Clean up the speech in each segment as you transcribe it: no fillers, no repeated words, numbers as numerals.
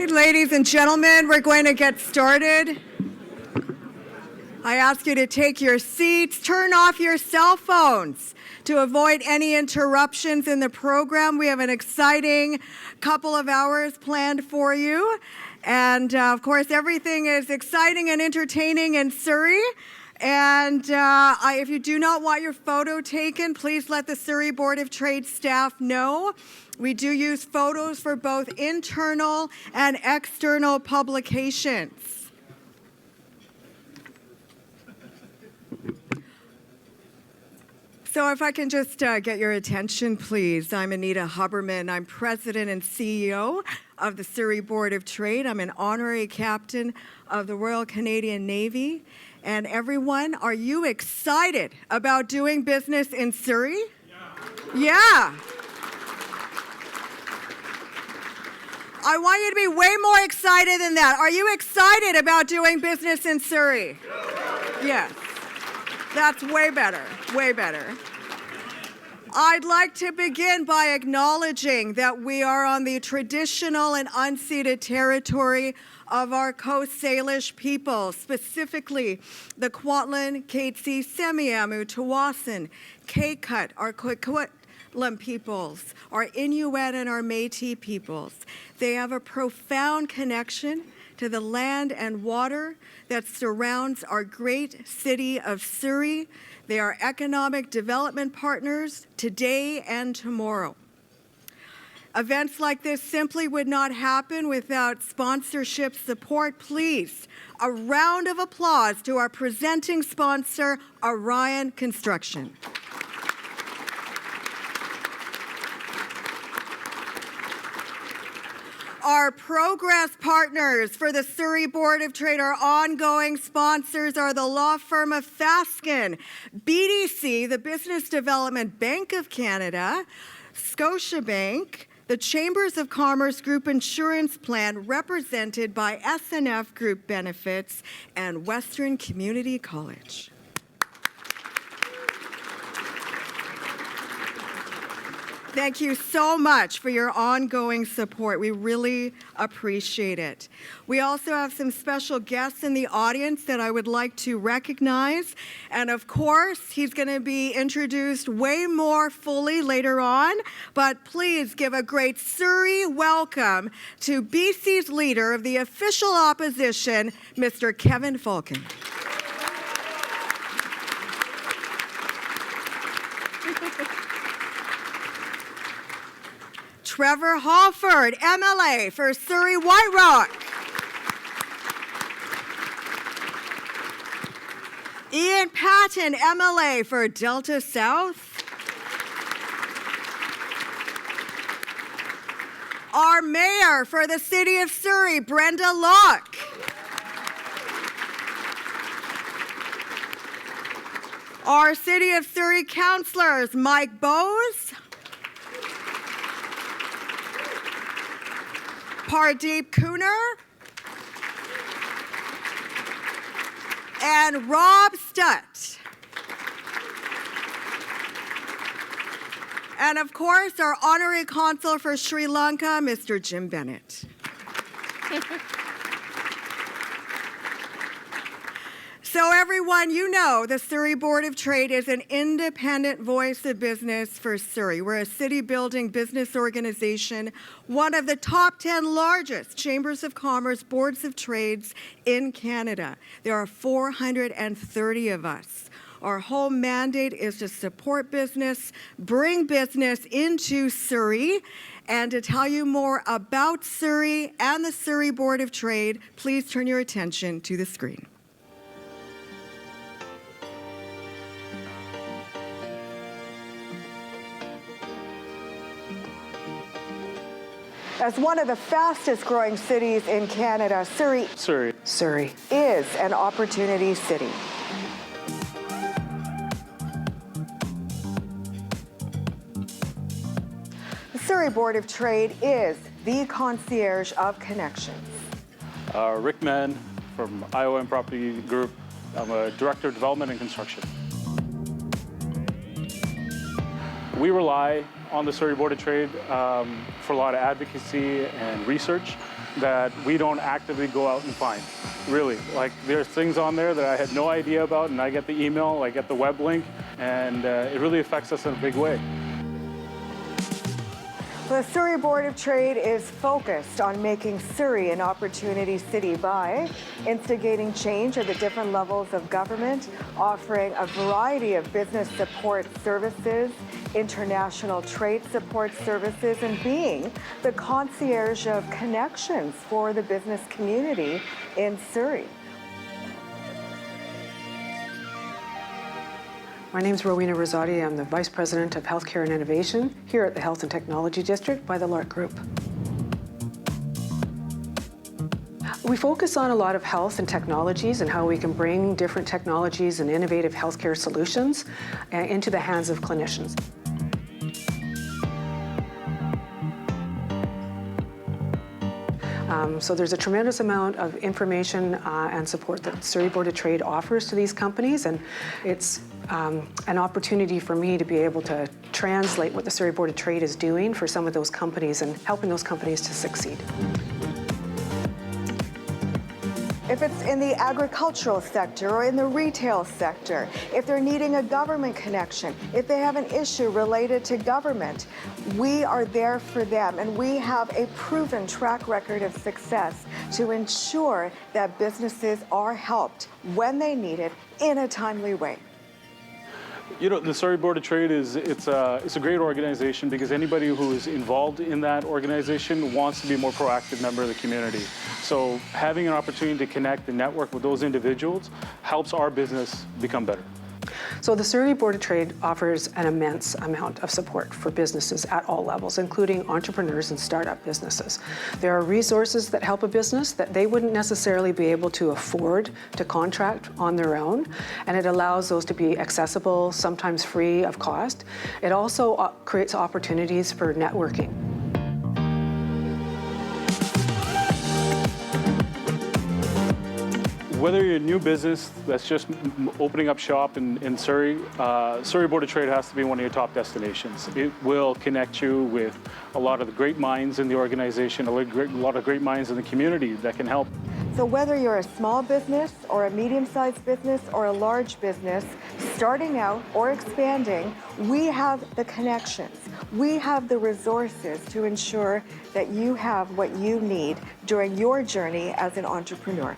Ladies and gentlemen, we're going to get started. I ask you to take your seats, turn off your cell phones to avoid any interruptions in the program. We have an exciting couple of hours planned for you. And of course, everything is exciting and entertaining in Surrey. And if you do not want your photo taken, please let the Surrey Board of Trade staff know. We do use photos for both internal and external publications. So if I can just get your attention, please. I'm Anita Huberman. I'm President and CEO of the Surrey Board of Trade. I'm an honorary captain of the Royal Canadian Navy. And everyone, are you excited about doing business in Surrey? Yeah. I want you to be way more excited than that. Are you excited about doing business in Surrey? Yes. That's way better, way better. I'd like to begin by acknowledging that we are on the traditional and unceded territory of our Coast Salish people, specifically the Kwantlen, Katzie, Semiahmoo, Tawasin, Kaikut, our Coquitlam peoples, our Inuit and our Métis peoples. They have a profound connection to the land and water that surrounds our great city of Surrey. They are economic development partners today and tomorrow. Events like this simply would not happen without sponsorship support. Please, a round of applause to our presenting sponsor, Orion Construction. Our progress partners for the Surrey Board of Trade, our ongoing sponsors, are the law firm of Fasken, BDC, the Business Development Bank of Canada, Scotiabank, the Chambers of Commerce Group Insurance Plan, represented by SNF Group Benefits, and Western Community College. Thank you so much for your ongoing support. We really appreciate it. We also have some special guests in the audience that I would like to recognize. And of course, he's going to be introduced way more fully later on. But please give a great Surrey welcome to BC's leader of the official opposition, Mr. Kevin Falcon. Trevor Halford, MLA for Surrey White Rock. Ian Patton, MLA for Delta South. Our mayor for the city of Surrey, Brenda Locke. Our city of Surrey councillors, Mike Bowes, Pardeep Kunar, and Rob Stutt. And of course, our honorary consul for Sri Lanka, Mr. Jim Bennett. So everyone, you know the Surrey Board of Trade is an independent voice of business for Surrey. We're a city-building business organization, one of the top 10 largest chambers of commerce boards of trades in Canada. There are 430 of us. Our whole mandate is to support business, bring business into Surrey, and to tell you more about Surrey and the Surrey Board of Trade, please turn your attention to the screen. As one of the fastest growing cities in Canada, Surrey is an opportunity city. The Surrey Board of Trade is the concierge of connections. Rick Mann from IOM Property Group. I'm a Director of Development and Construction. We rely on the Surrey Board of Trade for a lot of advocacy and research that we don't actively go out and find. Really, like there's things on there that I had no idea about, and I get the email, I get the web link, and it really affects us in a big way. The Surrey Board of Trade is focused on making Surrey an opportunity city by instigating change at the different levels of government, offering a variety of business support services, international trade support services, and being the concierge of connections for the business community in Surrey. My name is Rowena Rosati. I'm the Vice President of Healthcare and Innovation here at the Health and Technology District by the Lark Group. We focus on a lot of health and technologies and how we can bring different technologies and innovative healthcare solutions into the hands of clinicians. So there's a tremendous amount of information and support that Surrey Board of Trade offers to these companies, and it's an opportunity for me to be able to translate what the Surrey Board of Trade is doing for some of those companies and helping those companies to succeed. If it's in the agricultural sector or in the retail sector, if they're needing a government connection, if they have an issue related to government, we are there for them, and we have a proven track record of success to ensure that businesses are helped when they need it in a timely way. You know, the Surrey Board of Trade it's a great organization because anybody who is involved in that organization wants to be a more proactive member of the community. So having an opportunity to connect and network with those individuals helps our business become better. So the Surrey Board of Trade offers an immense amount of support for businesses at all levels, including entrepreneurs and startup businesses. There are resources that help a business that they wouldn't necessarily be able to afford to contract on their own, and it allows those to be accessible, sometimes free of cost. It also creates opportunities for networking. Whether you're a new business that's just opening up shop in Surrey, Surrey Board of Trade has to be one of your top destinations. It will connect you with a lot of the great minds in the organization, a lot of great minds in the community that can help. So whether you're a small business or a medium-sized business or a large business, starting out or expanding, we have the connections. We have the resources to ensure that you have what you need during your journey as an entrepreneur.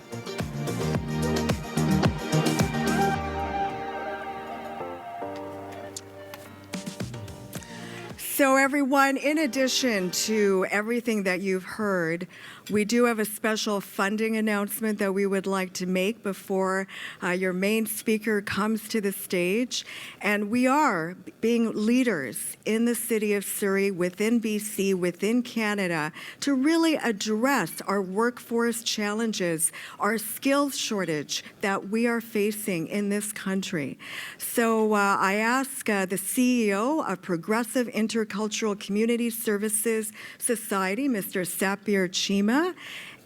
So everyone, in addition to everything that you've heard, we do have a special funding announcement that we would like to make before your main speaker comes to the stage. And we are being leaders in the city of Surrey, within BC, within Canada, to really address our workforce challenges, our skills shortage that we are facing in this country. So I ask the CEO of Progressive Intercultural Community Services Society, Mr. Sapir Chima,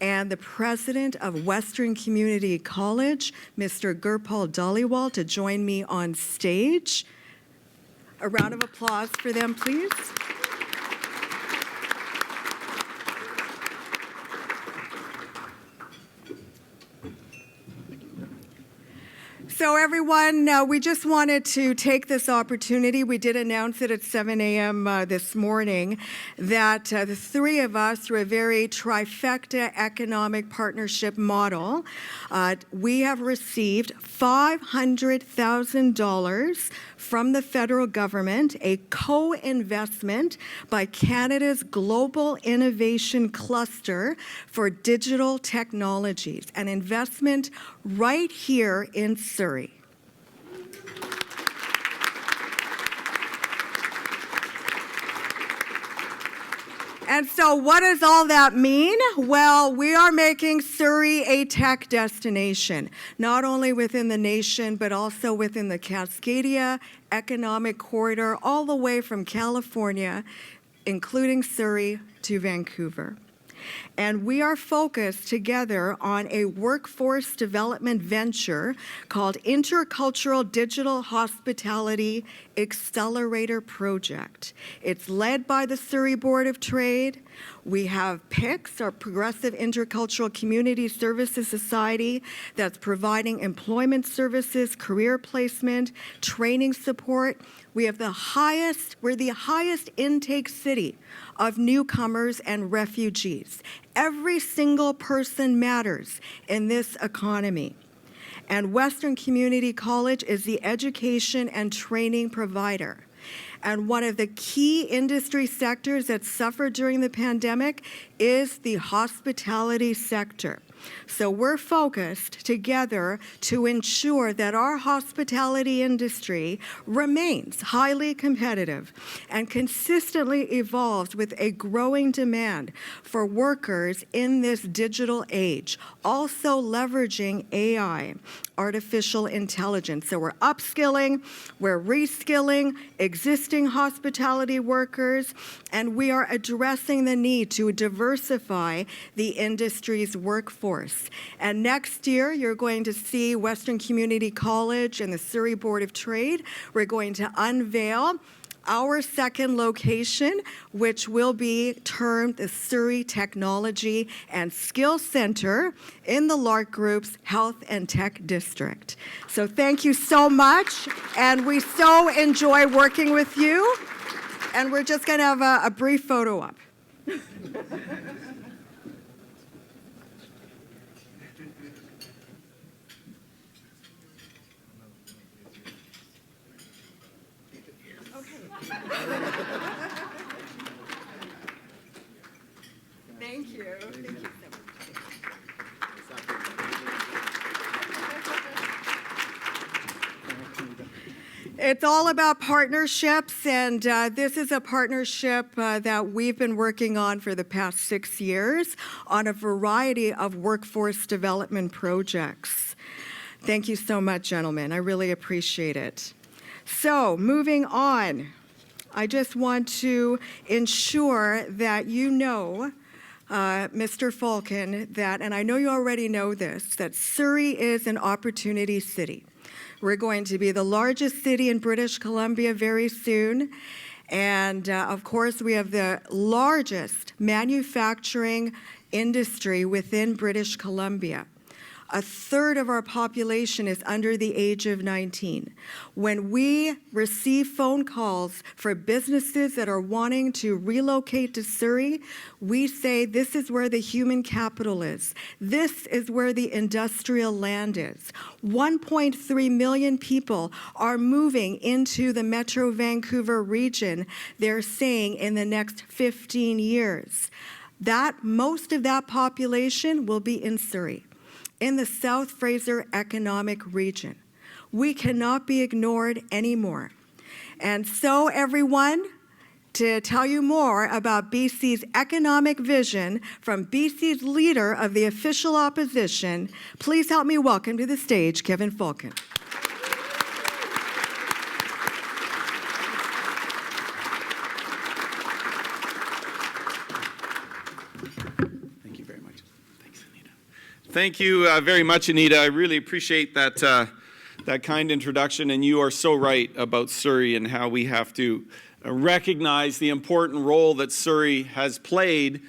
and the president of Western Community College, Mr. Gurpal Dhaliwal, to join me on stage. A round of applause for them, please. So everyone, we just wanted to take this opportunity. We did announce it at 7 a.m. This morning that the three of us, through a very trifecta economic partnership model, we have received $500,000 from the federal government, a co-investment by Canada's Global Innovation Cluster for Digital Technologies, an investment right here in Surrey. And so what does all that mean? Well, we are making Surrey a tech destination, not only within the nation, but also within the Cascadia Economic Corridor, all the way from California, including Surrey, to Vancouver. And we are focused together on a workforce development venture called Intercultural Digital Hospitality Accelerator Project. It's led by the Surrey Board of Trade. We have PICS, our Progressive Intercultural Community Services Society, that's providing employment services, career placement, training support. We're the highest intake city of newcomers and refugees. Every single person matters in this economy. And Western Community College is the education and training provider. And one of the key industry sectors that suffered during the pandemic is the hospitality sector. So we're focused together to ensure that our hospitality industry remains highly competitive and consistently evolves with a growing demand for workers in this digital age, also leveraging AI, artificial intelligence. So we're upskilling, we're reskilling existing hospitality workers, and we are addressing the need to diversify the industry's workforce. And next year, you're going to see Western Community College and the Surrey Board of Trade. We're going to unveil our second location, which will be termed the Surrey Technology and Skill Center in the Lark Group's Health and Tech District. So thank you so much, and we so enjoy working with you. And we're just going to have a brief photo up. Thank you. Thank you so much. It's all about partnerships, and this is a partnership that we've been working on for the past 6 years on a variety of workforce development projects. Thank you so much, gentlemen. I really appreciate it. So, moving on, I just want to ensure that you know, Mr. Falcon, that, and I know you already know this, that Surrey is an opportunity city. We're going to be the largest city in British Columbia very soon. And of course, we have the largest manufacturing industry within British Columbia. A third of our population is under the age of 19. When we receive phone calls for businesses that are wanting to relocate to Surrey, we say this is where the human capital is. This is where the industrial land is. 1.3 million people are moving into the Metro Vancouver region, they're saying, in the next 15 years. Most of that population will be in Surrey, in the South Fraser economic region. We cannot be ignored anymore. And so, everyone, to tell you more about BC's economic vision from BC's leader of the official opposition, please help me welcome to the stage Kevin Falcon. Thank you very much, Anita. I really appreciate that kind introduction, and you are so right about Surrey and how we have to recognize the important role that Surrey has played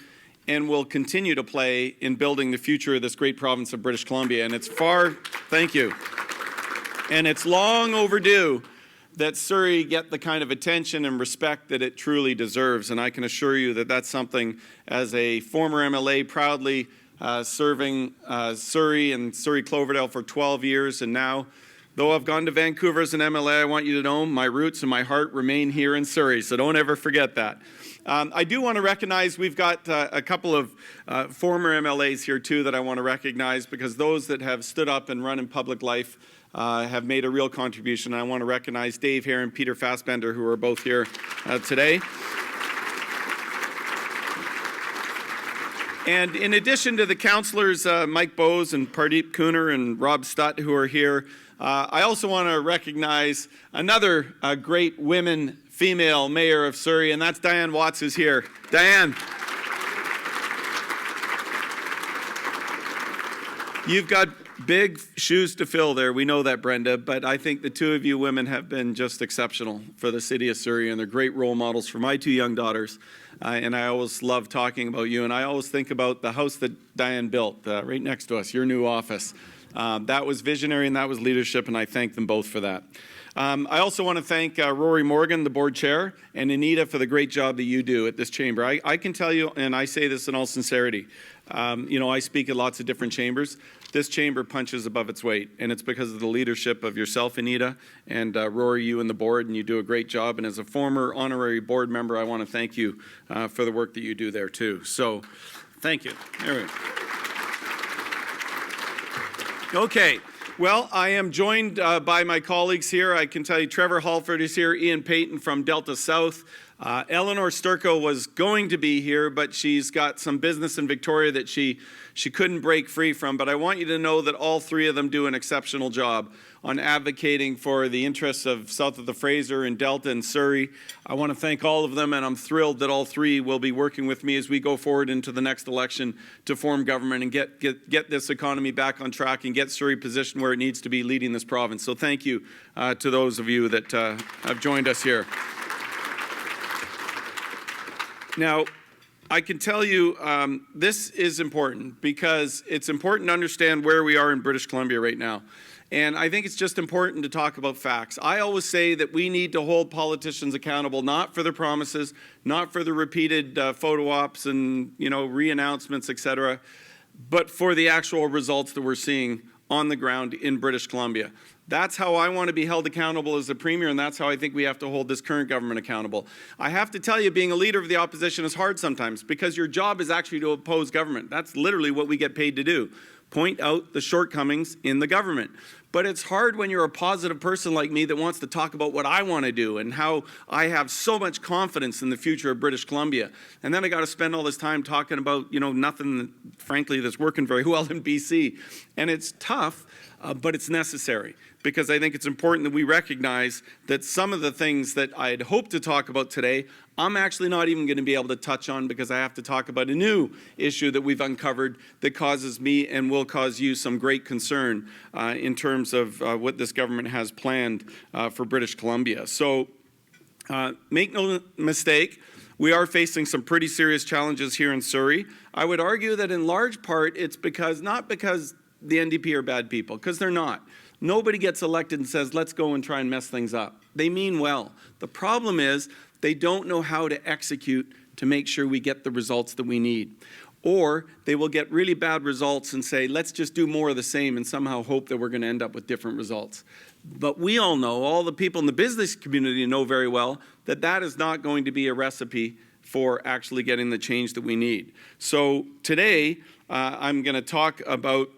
and will continue to play in building the future of this great province of British Columbia. And thank you. And it's long overdue that Surrey get the kind of attention and respect that it truly deserves. And I can assure you that that's something, as a former MLA, proudly serving Surrey and Surrey-Cloverdale for 12 years, and now, though I've gone to Vancouver as an MLA, I want you to know my roots and my heart remain here in Surrey, so don't ever forget that. I do want to recognize we've got a couple of former MLAs here too that I want to recognize, because those that have stood up and run in public life have made a real contribution. I want to recognize Dave Hare and Peter Fassbender, who are both here today. And in addition to the councillors, Mike Bowes and Pardeep Kuner and Rob Stutt, who are here, I also want to recognize another great female mayor of Surrey, and that's Diane Watts, who's here. Diane. You've got big shoes to fill there. We know that, Brenda, but I think the two of you women have been just exceptional for the city of Surrey, and they're great role models for my two young daughters. And I always love talking about you, and I always think about the house that Diane built right next to us, your new office. That was visionary and that was leadership, and I thank them both for that. I also want to thank Rory Morgan, the board chair, and Anita for the great job that you do at this chamber. I can tell you, and I say this in all sincerity, I speak at lots of different chambers. This chamber punches above its weight, and it's because of the leadership of yourself, Anita, and Rory, you and the board, and you do a great job. And as a former honorary board member, I want to thank you for the work that you do there, too. So, thank you. There we go. Okay. Well, I am joined by my colleagues here. I can tell you Trevor Halford is here, Ian Payton from Delta South. Eleanor Sturko was going to be here, but she's got some business in Victoria that she couldn't break free from. But I want you to know that all three of them do an exceptional job on advocating for the interests of south of the Fraser and Delta and Surrey. I want to thank all of them, and I'm thrilled that all three will be working with me as we go forward into the next election to form government and get this economy back on track and get Surrey positioned where it needs to be leading this province. So thank you to those of you that have joined us here. Now, I can tell you this is important because it's important to understand where we are in British Columbia right now. And I think it's just important to talk about facts. I always say that we need to hold politicians accountable, not for their promises, not for the repeated photo ops and, re-announcements, et cetera, but for the actual results that we're seeing on the ground in British Columbia. That's how I want to be held accountable as the Premier, and that's how I think we have to hold this current government accountable. I have to tell you, being a leader of the opposition is hard sometimes because your job is actually to oppose government. That's literally what we get paid to do. Point out the shortcomings in the government. But it's hard when you're a positive person like me that wants to talk about what I want to do and how I have so much confidence in the future of British Columbia. And then I got to spend all this time talking about, nothing, frankly, that's working very well in BC. And it's tough, but it's necessary, because I think it's important that we recognize that some of the things that I'd hoped to talk about today, I'm actually not even going to be able to touch on, because I have to talk about a new issue that we've uncovered that causes me and will cause you some great concern in terms of what this government has planned for British Columbia. So make no mistake, we are facing some pretty serious challenges here in Surrey. I would argue that in large part it's not because the NDP are bad people, because they're not. Nobody gets elected and says, let's go and try and mess things up. They mean well. The problem is they don't know how to execute to make sure we get the results that we need. Or they will get really bad results and say, let's just do more of the same and somehow hope that we're going to end up with different results. But we all know, all the people in the business community know very well, that that is not going to be a recipe for actually getting the change that we need. So today, I'm going to talk about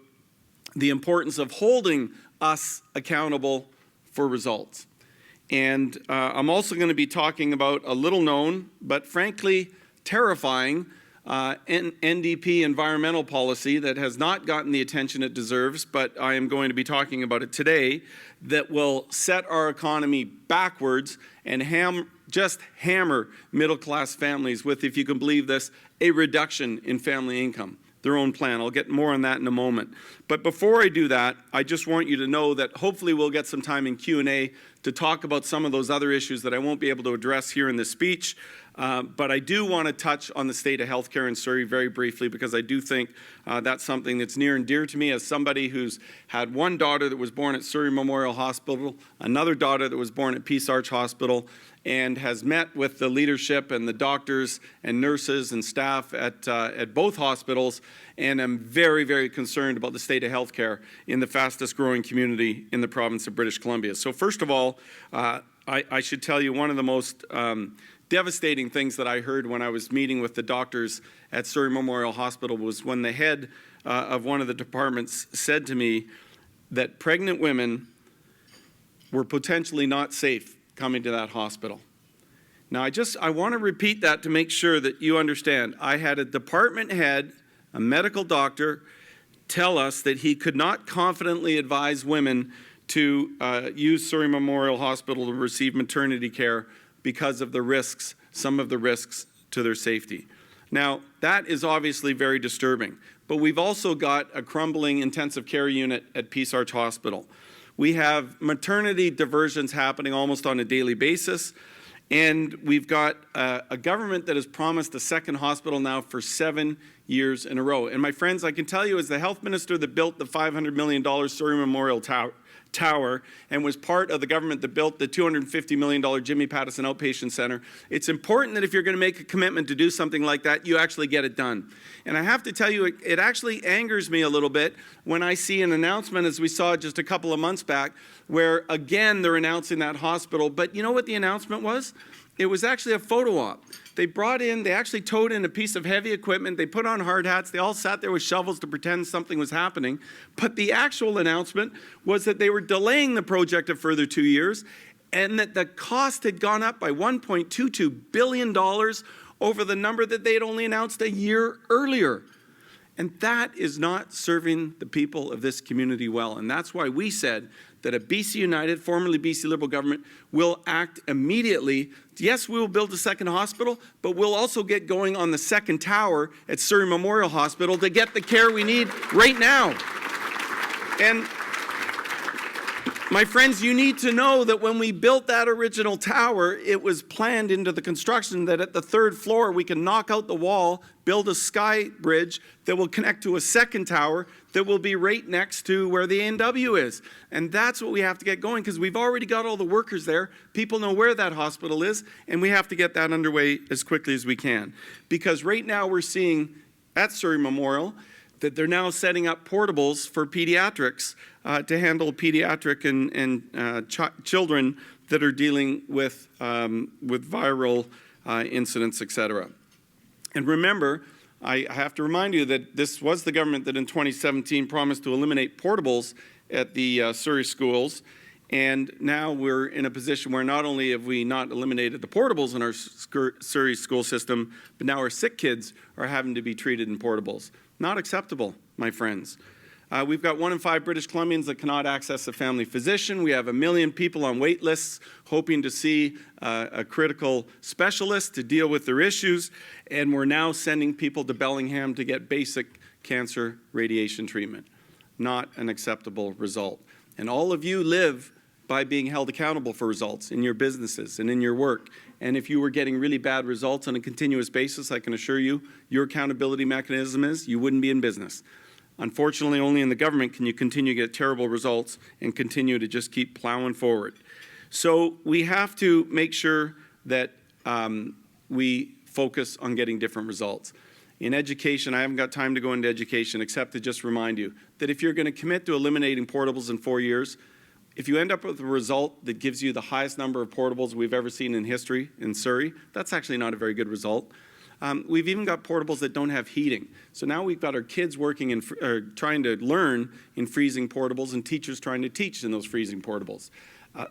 the importance of holding us accountable for results. And I'm also going to be talking about a little known, but frankly terrifying, NDP environmental policy that has not gotten the attention it deserves, but I am going to be talking about it today, that will set our economy backwards and just hammer middle-class families with, if you can believe this, a reduction in family income. Their own plan. I'll get more on that in a moment. But before I do that, I just want you to know that hopefully we'll get some time in Q&A to talk about some of those other issues that I won't be able to address here in this speech. But I do want to touch on the state of healthcare in Surrey very briefly, because I do think that's something that's near and dear to me as somebody who's had one daughter that was born at Surrey Memorial Hospital, another daughter that was born at Peace Arch Hospital, and has met with the leadership and the doctors and nurses and staff at both hospitals, and I'm very, very concerned about the state of healthcare in the fastest growing community in the province of British Columbia. So first of all, I should tell you one of the most devastating things that I heard when I was meeting with the doctors at Surrey Memorial Hospital was when the head of one of the departments said to me that pregnant women were potentially not safe coming to that hospital. Now, I want to repeat that to make sure that you understand. I had a department head, a medical doctor, tell us that he could not confidently advise women to use Surrey Memorial Hospital to receive maternity care because of the risks, some of the risks to their safety. Now, that is obviously very disturbing, but we've also got a crumbling intensive care unit at Peace Arch Hospital. We have maternity diversions happening almost on a daily basis, and we've got a government that has promised a second hospital now for 7 years in a row. And my friends, I can tell you, as the health minister that built the $500 million Surrey Memorial Tower and was part of the government that built the $250 million Jimmy Pattison Outpatient Center, it's important that if you're going to make a commitment to do something like that, you actually get it done. And I have to tell you, it actually angers me a little bit when I see an announcement, as we saw just a couple of months back, where again they're announcing that hospital. But you know what the announcement was? It was actually a photo op. They actually towed in a piece of heavy equipment. They put on hard hats. They all sat there with shovels to pretend something was happening. But the actual announcement was that they were delaying the project a further 2 years and that the cost had gone up by $1.22 billion over the number that they had only announced a year earlier. And that is not serving the people of this community well. And that's why we said that a BC United, formerly BC Liberal government, will act immediately. Yes, we will build a second hospital, but we'll also get going on the second tower at Surrey Memorial Hospital to get the care we need right now. And my friends, you need to know that when we built that original tower, it was planned into the construction that at the third floor we can knock out the wall, build a sky bridge that will connect to a second tower that will be right next to where the A&W is. And that's what we have to get going, because we've already got all the workers there. People know where that hospital is, and we have to get that underway as quickly as we can. Because right now we're seeing at Surrey Memorial that they're now setting up portables for pediatrics to handle pediatric and children that are dealing with viral incidents, etc. And remember, I have to remind you that this was the government that in 2017 promised to eliminate portables at the Surrey schools. And now we're in a position where not only have we not eliminated the portables in our Surrey school system, but now our sick kids are having to be treated in portables. Not acceptable, my friends. We've got 1 in 5 British Columbians that cannot access a family physician. We have 1 million people on wait lists hoping to see a critical specialist to deal with their issues. And we're now sending people to Bellingham to get basic cancer radiation treatment. Not an acceptable result. And all of you live by being held accountable for results in your businesses and in your work. And if you were getting really bad results on a continuous basis, I can assure you, your accountability mechanism is you wouldn't be in business. Unfortunately, only in the government can you continue to get terrible results and continue to just keep plowing forward. So we have to make sure that we focus on getting different results. In education, I haven't got time to go into education except to just remind you that if you're going to commit to eliminating portables in 4 years, if you end up with a result that gives you the highest number of portables we've ever seen in history in Surrey, that's actually not a very good result. We've even got portables that don't have heating. So now we've got our kids working in, trying to learn in freezing portables and teachers trying to teach in those freezing portables.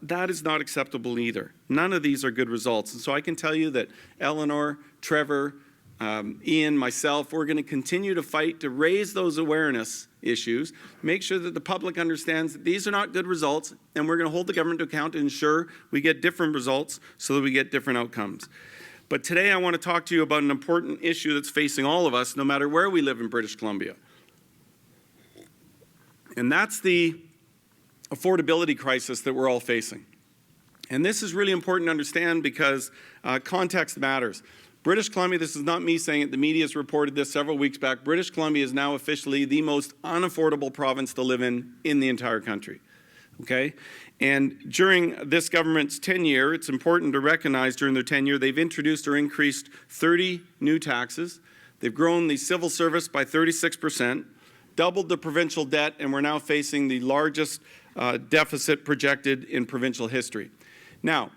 That is not acceptable either. None of these are good results. And so I can tell you that Eleanor, Trevor, Ian, myself, we're going to continue to fight to raise those awareness issues, make sure that the public understands that these are not good results, and we're going to hold the government to account to ensure we get different results so that we get different outcomes. But today I want to talk to you about an important issue that's facing all of us, no matter where we live in British Columbia. And that's the affordability crisis that we're all facing. And this is really important to understand because context matters. British Columbia, this is not me saying it, the media has reported this several weeks back, British Columbia is now officially the most unaffordable province to live in the entire country. Okay? And during this government's tenure, it's important to recognize during their tenure, they've introduced or increased 30 new taxes. They've grown the civil service by 36%, doubled the provincial debt, and we're now facing the largest deficit projected in provincial history. Now,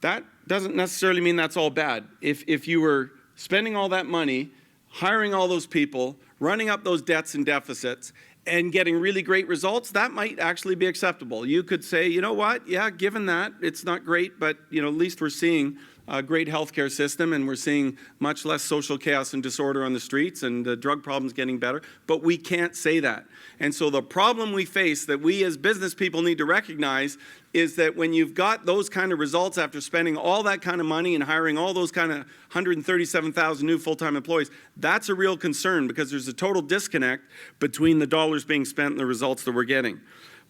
that doesn't necessarily mean that's all bad. If you were spending all that money, hiring all those people, running up those debts and deficits, and getting really great results, that might actually be acceptable. You could say, you know what, yeah, given that, it's not great, but at least we're seeing a great healthcare system, and we're seeing much less social chaos and disorder on the streets, and the drug problem's getting better, but we can't say that. And so the problem we face that we as business people need to recognize is that when you've got those kind of results after spending all that kind of money and hiring all those kind of 137,000 new full-time employees, that's a real concern, because there's a total disconnect between the dollars being spent and the results that we're getting.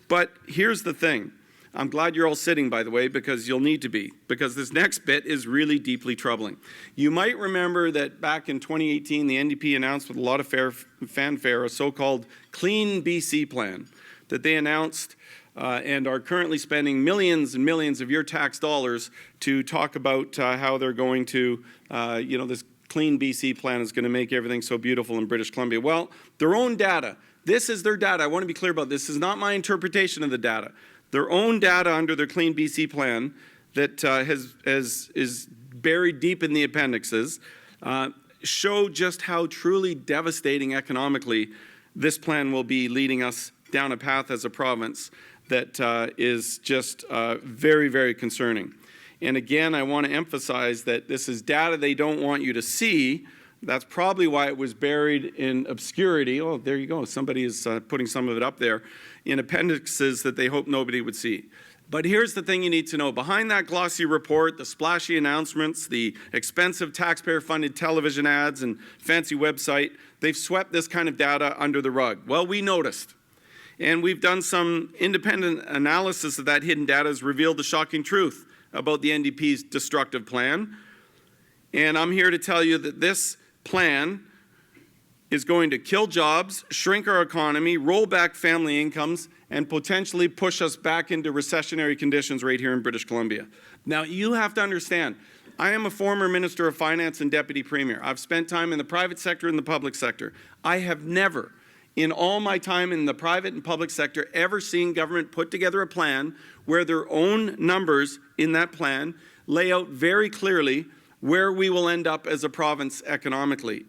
But here's the thing. I'm glad you're all sitting, by the way, because you'll need to be, because this next bit is really deeply troubling. You might remember that back in 2018, the NDP announced with a lot of fanfare a so-called Clean BC plan that they announced and are currently spending millions and millions of your tax dollars to talk about how they're going to, this Clean BC plan is going to make everything so beautiful in British Columbia. Well, their own data, this is their data. I want to be clear about this. This is not my interpretation of the data. Their own data under their Clean BC plan that is buried deep in the appendixes show just how truly devastating economically this plan will be, leading us down a path as a province that is just very, very concerning. And again, I want to emphasize that this is data they don't want you to see. That's probably why it was buried in obscurity. Oh, there you go. Somebody is putting some of it up there in appendixes that they hope nobody would see. But here's the thing you need to know. Behind that glossy report, the splashy announcements, the expensive taxpayer-funded television ads and fancy website, they've swept this kind of data under the rug. Well, we noticed. And we've done some independent analysis of that hidden data has revealed the shocking truth about the NDP's destructive plan. And I'm here to tell you that this plan is going to kill jobs, shrink our economy, roll back family incomes, and potentially push us back into recessionary conditions right here in British Columbia. Now, you have to understand, I am a former Minister of Finance and Deputy Premier. I've spent time in the private sector and the public sector. I have never, in all my time in the private and public sector, ever seen government put together a plan where their own numbers in that plan lay out very clearly where we will end up as a province economically.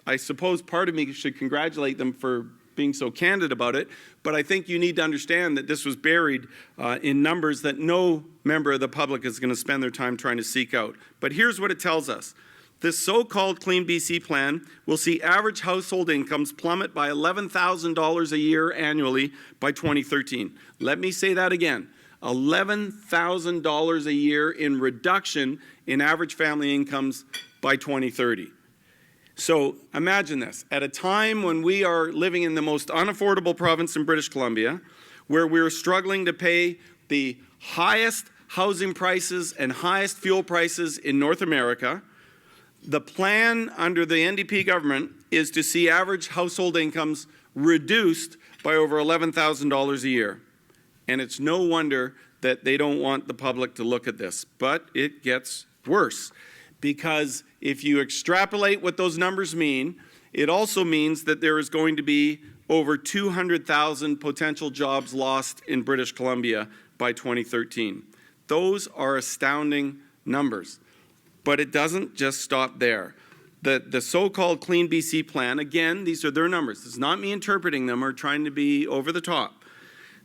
I suppose part of me should congratulate them for being so candid about it, but I think you need to understand that this was buried in numbers that no member of the public is going to spend their time trying to seek out. But here's what it tells us. This so-called Clean BC plan will see average household incomes plummet by $11,000 a year annually by 2013. Let me say that again. $11,000 a year in reduction in average family incomes by 2030. So imagine this. At a time when we are living in the most unaffordable province in British Columbia, where we're struggling to pay the highest housing prices and highest fuel prices in North America, the plan under the NDP government is to see average household incomes reduced by over $11,000 a year. And it's no wonder that they don't want the public to look at this. But it gets worse, because if you extrapolate what those numbers mean, it also means that there is going to be over 200,000 potential jobs lost in British Columbia by 2013. Those are astounding numbers. But it doesn't just stop there. The so-called Clean BC plan, again, these are their numbers. This is not me interpreting them or trying to be over the top.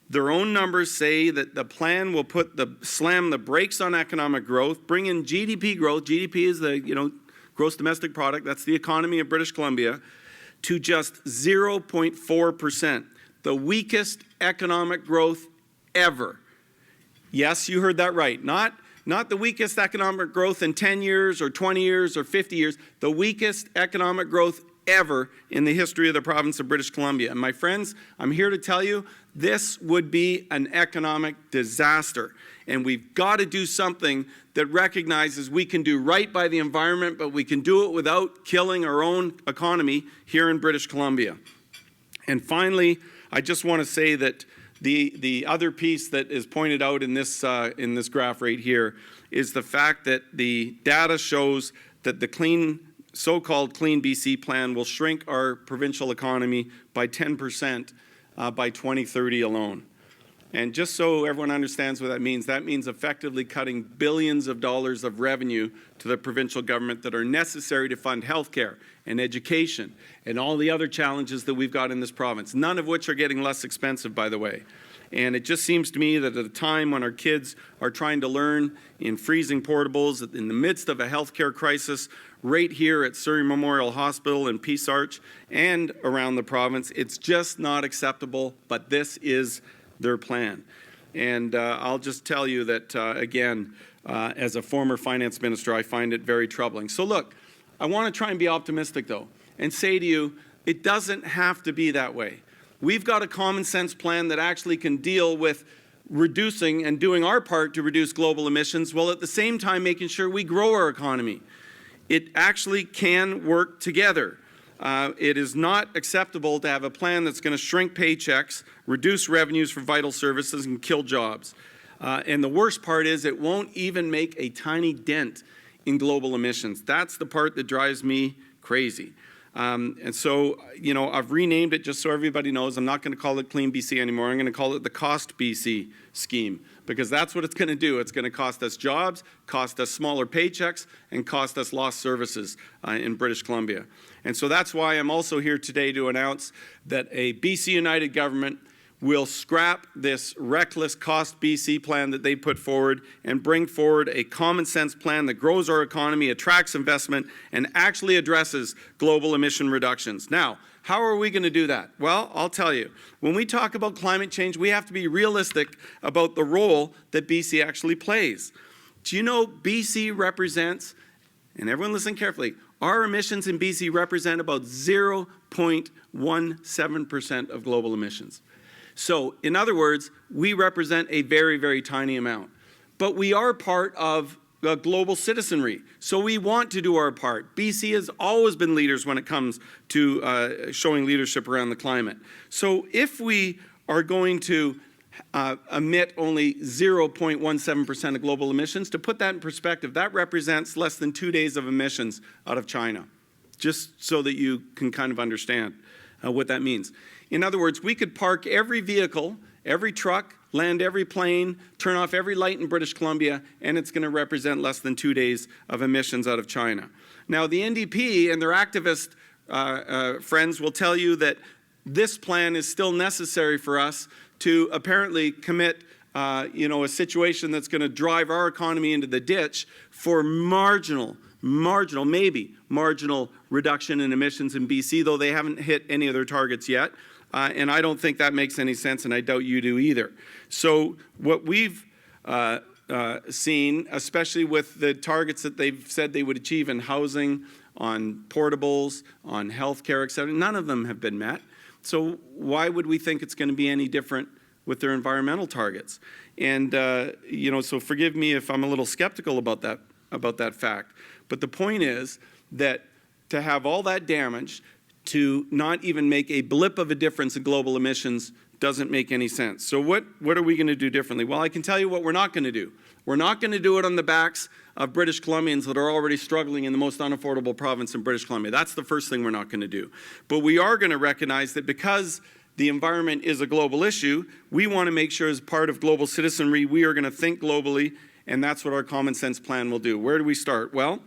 Their own numbers say that the plan will slam the brakes on economic growth, bring in GDP growth. GDP is the gross domestic product. That's the economy of British Columbia, to just 0.4%, the weakest economic growth ever. Yes, you heard that right. Not the weakest economic growth in 10 years or 20 years or 50 years, the weakest economic growth ever in the history of the province of British Columbia. And my friends, I'm here to tell you, this would be an economic disaster. And we've got to do something that recognizes we can do right by the environment, but we can do it without killing our own economy here in British Columbia. And finally, I just want to say that the other piece that is pointed out in this graph right here is the fact that the data shows that the so-called Clean BC plan will shrink our provincial economy by 10% by 2030 alone. And just so everyone understands what that means effectively cutting billions of dollars of revenue to the provincial government that are necessary to fund healthcare and education and all the other challenges that we've got in this province, none of which are getting less expensive, by the way. And it just seems to me that at a time when our kids are trying to learn in freezing portables, in the midst of a healthcare crisis, right here at Surrey Memorial Hospital and Peace Arch and around the province, it's just not acceptable, but this is their plan. And I'll just tell you that, again, as a former finance minister, I find it very troubling. So look, I want to try and be optimistic, though, and say to you, it doesn't have to be that way. We've got a common sense plan that actually can deal with reducing and doing our part to reduce global emissions, while at the same time making sure we grow our economy. It actually can work together. It is not acceptable to have a plan that's going to shrink paychecks, reduce revenues for vital services, and kill jobs. And the worst part is it won't even make a tiny dent in global emissions. That's the part that drives me crazy. And so, you know, I've renamed it just so everybody knows. I'm not going to call it Clean BC anymore. I'm going to call it the Cost BC scheme, because that's what it's going to do. It's going to cost us jobs, cost us smaller paychecks, and cost us lost services in British Columbia. And so that's why I'm also here today to announce that a BC United government will scrap this reckless Cost BC plan that they put forward and bring forward a common sense plan that grows our economy, attracts investment, and actually addresses global emission reductions. Now, how are we going to do that? Well, I'll tell you. When we talk about climate change, we have to be realistic about the role that BC actually plays. Do you know BC represents, and everyone listen carefully, our emissions in BC represent about 0.17% of global emissions. So, in other words, we represent a very, very tiny amount. But we are part of global citizenry, so we want to do our part. BC has always been leaders when it comes to showing leadership around the climate. So if we are going to emit only 0.17% of global emissions, to put that in perspective, that represents less than 2 days of emissions out of China, just so that you can kind of understand what that means. In other words, we could park every vehicle, every truck, land every plane, turn off every light in British Columbia, and it's going to represent less than 2 days of emissions out of China. Now, the NDP and their activist friends will tell you that this plan is still necessary for us to apparently commit a situation that's going to drive our economy into the ditch for marginal reduction in emissions in BC, though they haven't hit any of their targets yet. And I don't think that makes any sense, and I doubt you do either. So what we've seen, especially with the targets that they've said they would achieve in housing, on portables, on healthcare, et cetera, none of them have been met. So why would we think it's going to be any different with their environmental targets? And, so forgive me if I'm a little skeptical about that fact. But the point is that to have all that damage, to not even make a blip of a difference in global emissions doesn't make any sense. So what are we going to do differently? Well, I can tell you what we're not going to do. We're not going to do it on the backs of British Columbians that are already struggling in the most unaffordable province in British Columbia. That's the first thing we're not going to do. But we are going to recognize that because the environment is a global issue, we want to make sure as part of global citizenry, we are going to think globally, and that's what our common sense plan will do. Where do we start? Well,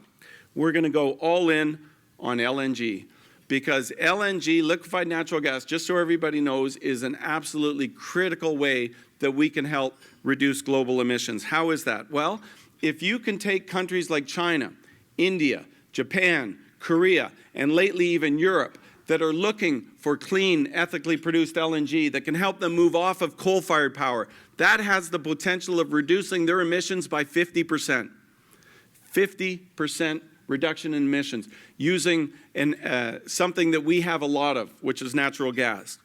we're going to go all in on LNG. Because LNG, liquefied natural gas, just so everybody knows, is an absolutely critical way that we can help reduce global emissions. How is that? Well, if you can take countries like China, India, Japan, Korea, and lately even Europe, that are looking for clean, ethically produced LNG that can help them move off of coal-fired power, that has the potential of reducing their emissions by 50%. 50% reduction in emissions using something that we have a lot of, which is natural gas.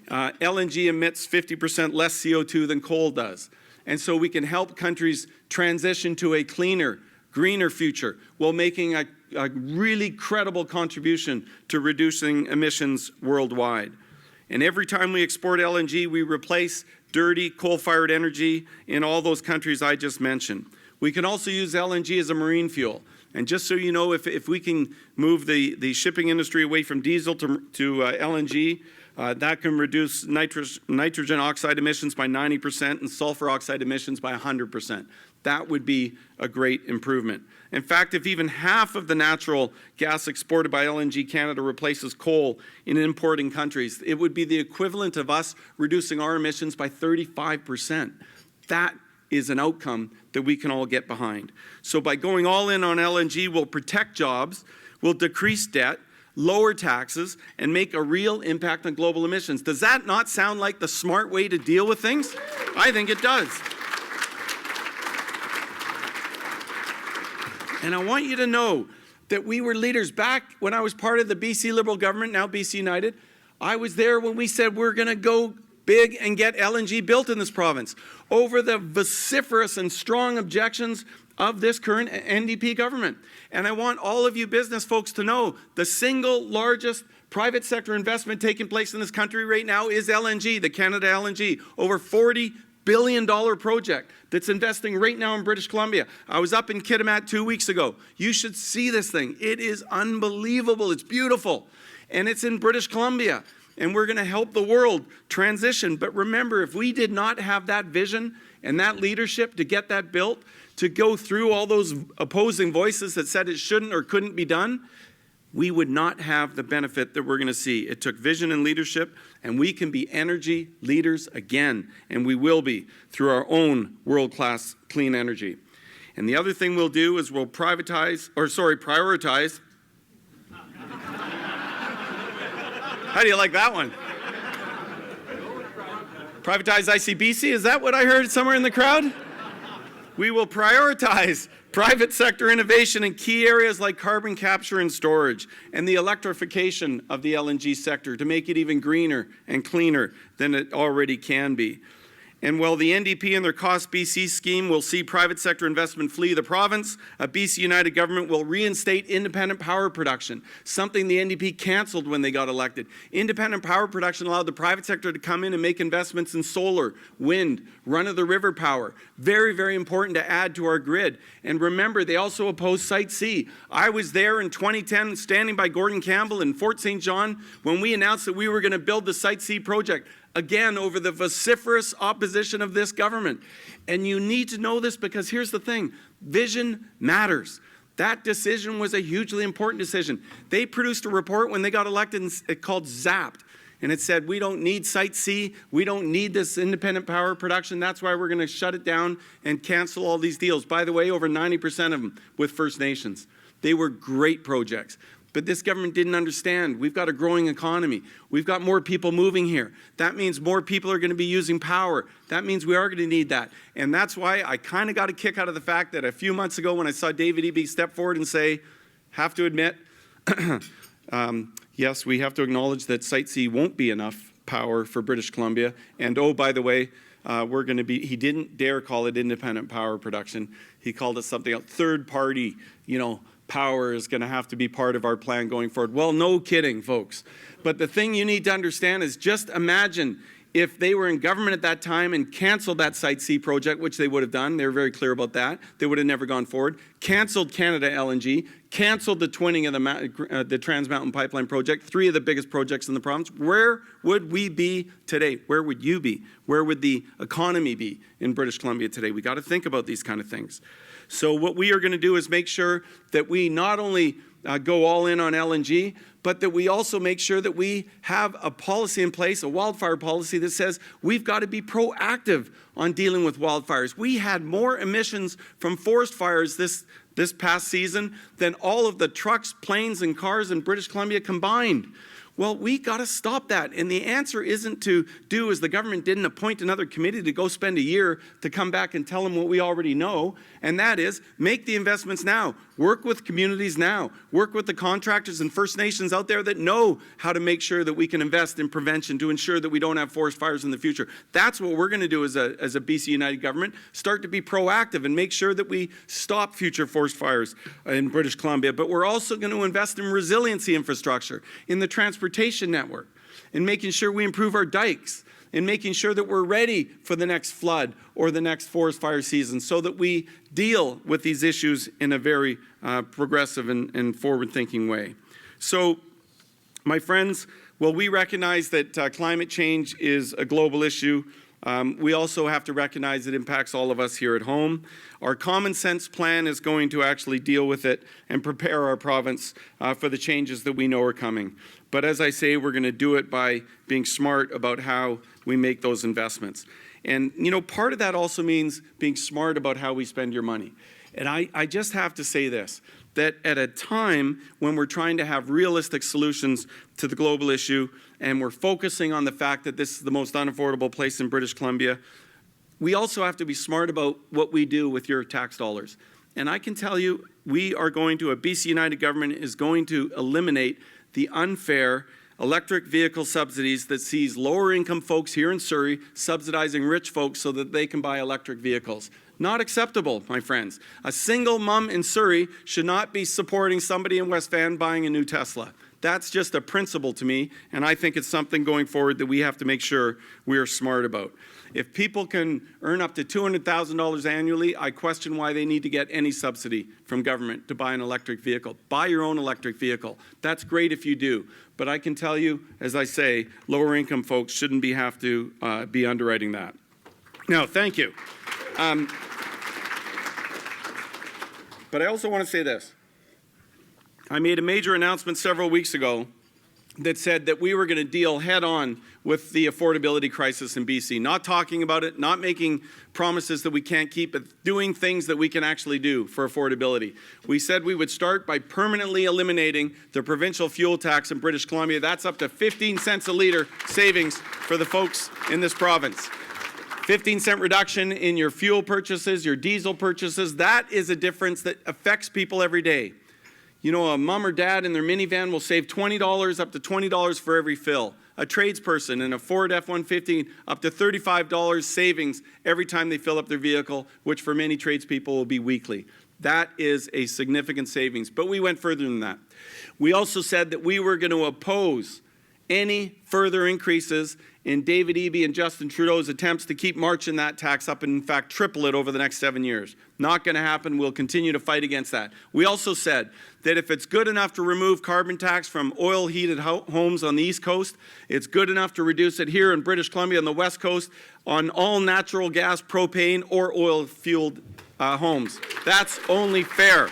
LNG emits 50% less CO2 than coal does. And so we can help countries transition to a cleaner, greener future while making a really credible contribution to reducing emissions worldwide. And every time we export LNG, we replace dirty coal-fired energy in all those countries I just mentioned. We can also use LNG as a marine fuel. And just so you know, if we can move the shipping industry away from diesel to LNG, that can reduce nitrogen oxide emissions by 90% and sulfur oxide emissions by 100%. That would be a great improvement. In fact, if even half of the natural gas exported by LNG Canada replaces coal in importing countries, it would be the equivalent of us reducing our emissions by 35%. That is an outcome that we can all get behind. So by going all in on LNG, we'll protect jobs, we'll decrease debt, lower taxes, and make a real impact on global emissions. Does that not sound like the smart way to deal with things? I think it does. And I want you to know that we were leaders back when I was part of the BC Liberal government, now BC United. I was there when we said we're going to go big and get LNG built in this province over the vociferous and strong objections of this current NDP government. And I want all of you business folks to know the single largest private sector investment taking place in this country right now is LNG, the Canada LNG, over $40 billion project that's investing right now in British Columbia. I was up in Kitimat 2 weeks ago. You should see this thing. It is unbelievable. It's beautiful. And it's in British Columbia. And we're going to help the world transition. But remember, if we did not have that vision and that leadership to get that built, to go through all those opposing voices that said it shouldn't or couldn't be done, we would not have the benefit that we're going to see. It took vision and leadership, and we can be energy leaders again, and we will be through our own world-class clean energy. And the other thing we'll do is we'll prioritize. How do you like that one? Privatize ICBC, is that what I heard somewhere in the crowd? We will prioritize private sector innovation in key areas like carbon capture and storage and the electrification of the LNG sector to make it even greener and cleaner than it already can be. And while the NDP and their Cost BC scheme will see private sector investment flee the province, a BC United government will reinstate independent power production, something the NDP cancelled when they got elected. Independent power production allowed the private sector to come in and make investments in solar, wind, run-of-the-river power. Very, very important to add to our grid. And remember, they also opposed Site C. I was there in 2010 standing by Gordon Campbell in Fort St. John when we announced that we were going to build the Site C project. Again, over the vociferous opposition of this government. And you need to know this because here's the thing, vision matters. That decision was a hugely important decision. They produced a report when they got elected called ZAPT. And it said, we don't need Site C, we don't need this independent power production, that's why we're going to shut it down and cancel all these deals. By the way, over 90% of them with First Nations. They were great projects. But this government didn't understand. We've got a growing economy. We've got more people moving here. That means more people are going to be using power. That means we are going to need that. And that's why I kind of got a kick out of the fact that a few months ago when I saw David Eby step forward and say, have to admit, yes, we have to acknowledge that Site C won't be enough power for British Columbia. And oh, by the way, we're going to be, he didn't dare call it independent power production. He called it something else, third party, power is going to have to be part of our plan going forward. Well, no kidding, folks. But the thing you need to understand is just imagine if they were in government at that time and canceled that Site C project, which they would have done. They were very clear about that. They would have never gone forward. Canceled Canada LNG. Canceled the twinning of the Trans Mountain Pipeline project, 3 of the biggest projects in the province. Where would we be today? Where would you be? Where would the economy be in British Columbia today? We got to think about these kind of things. So what we are going to do is make sure that we not only go all in on LNG, but that we also make sure that we have a policy in place, a wildfire policy that says we've got to be proactive on dealing with wildfires. We had more emissions from forest fires this past season than all of the trucks, planes, and cars in British Columbia combined. Well, we got to stop that. And the answer isn't to do as the government didn't appoint another committee to go spend a year to come back and tell them what we already know. And that is make the investments now. Work with communities now. Work with the contractors and First Nations out there that know how to make sure that we can invest in prevention to ensure that we don't have forest fires in the future. That's what we're going to do as a BC United government. Start to be proactive and make sure that we stop future forest fires in British Columbia. But we're also going to invest in resiliency infrastructure, in the transportation network, in making sure we improve our dikes, in making sure that we're ready for the next flood or the next forest fire season so that we deal with these issues in a very progressive and forward-thinking way. So, my friends, while we recognize that climate change is a global issue, We also have to recognize it impacts all of us here at home. Our common sense plan is going to actually deal with it and prepare our province for the changes that we know are coming. But as I say, we're going to do it by being smart about how we make those investments. And, you know, part of that also means being smart about how we spend your money. And I just have to say this, that at a time when we're trying to have realistic solutions to the global issue, and we're focusing on the fact that this is the most unaffordable place in British Columbia, we also have to be smart about what we do with your tax dollars. And I can tell you, a BC United government is going to eliminate the unfair electric vehicle subsidies that sees lower income folks here in Surrey subsidizing rich folks so that they can buy electric vehicles. Not acceptable, my friends. A single mom in Surrey should not be supporting somebody in West Van buying a new Tesla. That's just a principle to me, and I think it's something going forward that we have to make sure we are smart about. If people can earn up to $200,000 annually, I question why they need to get any subsidy from government to buy an electric vehicle. Buy your own electric vehicle. That's great if you do. But I can tell you, as I say, lower income folks shouldn't have to be underwriting that. Now, thank you. But I also want to say this. I made a major announcement several weeks ago that said that we were going to deal head-on with the affordability crisis in BC. Not talking about it, not making promises that we can't keep, but doing things that we can actually do for affordability. We said we would start by permanently eliminating the provincial fuel tax in British Columbia. That's up to 15 cents a litre savings for the folks in this province. 15-cent reduction in your fuel purchases, your diesel purchases, that is a difference that affects people every day. You know, a mom or dad in their minivan will save $20, up to $20 for every fill. A tradesperson in a Ford F-150, up to $35 savings every time they fill up their vehicle, which for many tradespeople will be weekly. That is a significant savings, but we went further than that. We also said that we were going to oppose any further increases in David Eby and Justin Trudeau's attempts to keep marching that tax up and, in fact, triple it over the next 7 years. Not going to happen. We'll continue to fight against that. We also said that if it's good enough to remove carbon tax from oil-heated homes on the East Coast, it's good enough to reduce it here in British Columbia on the West Coast on all natural gas, propane, or oil-fueled homes. That's only fair.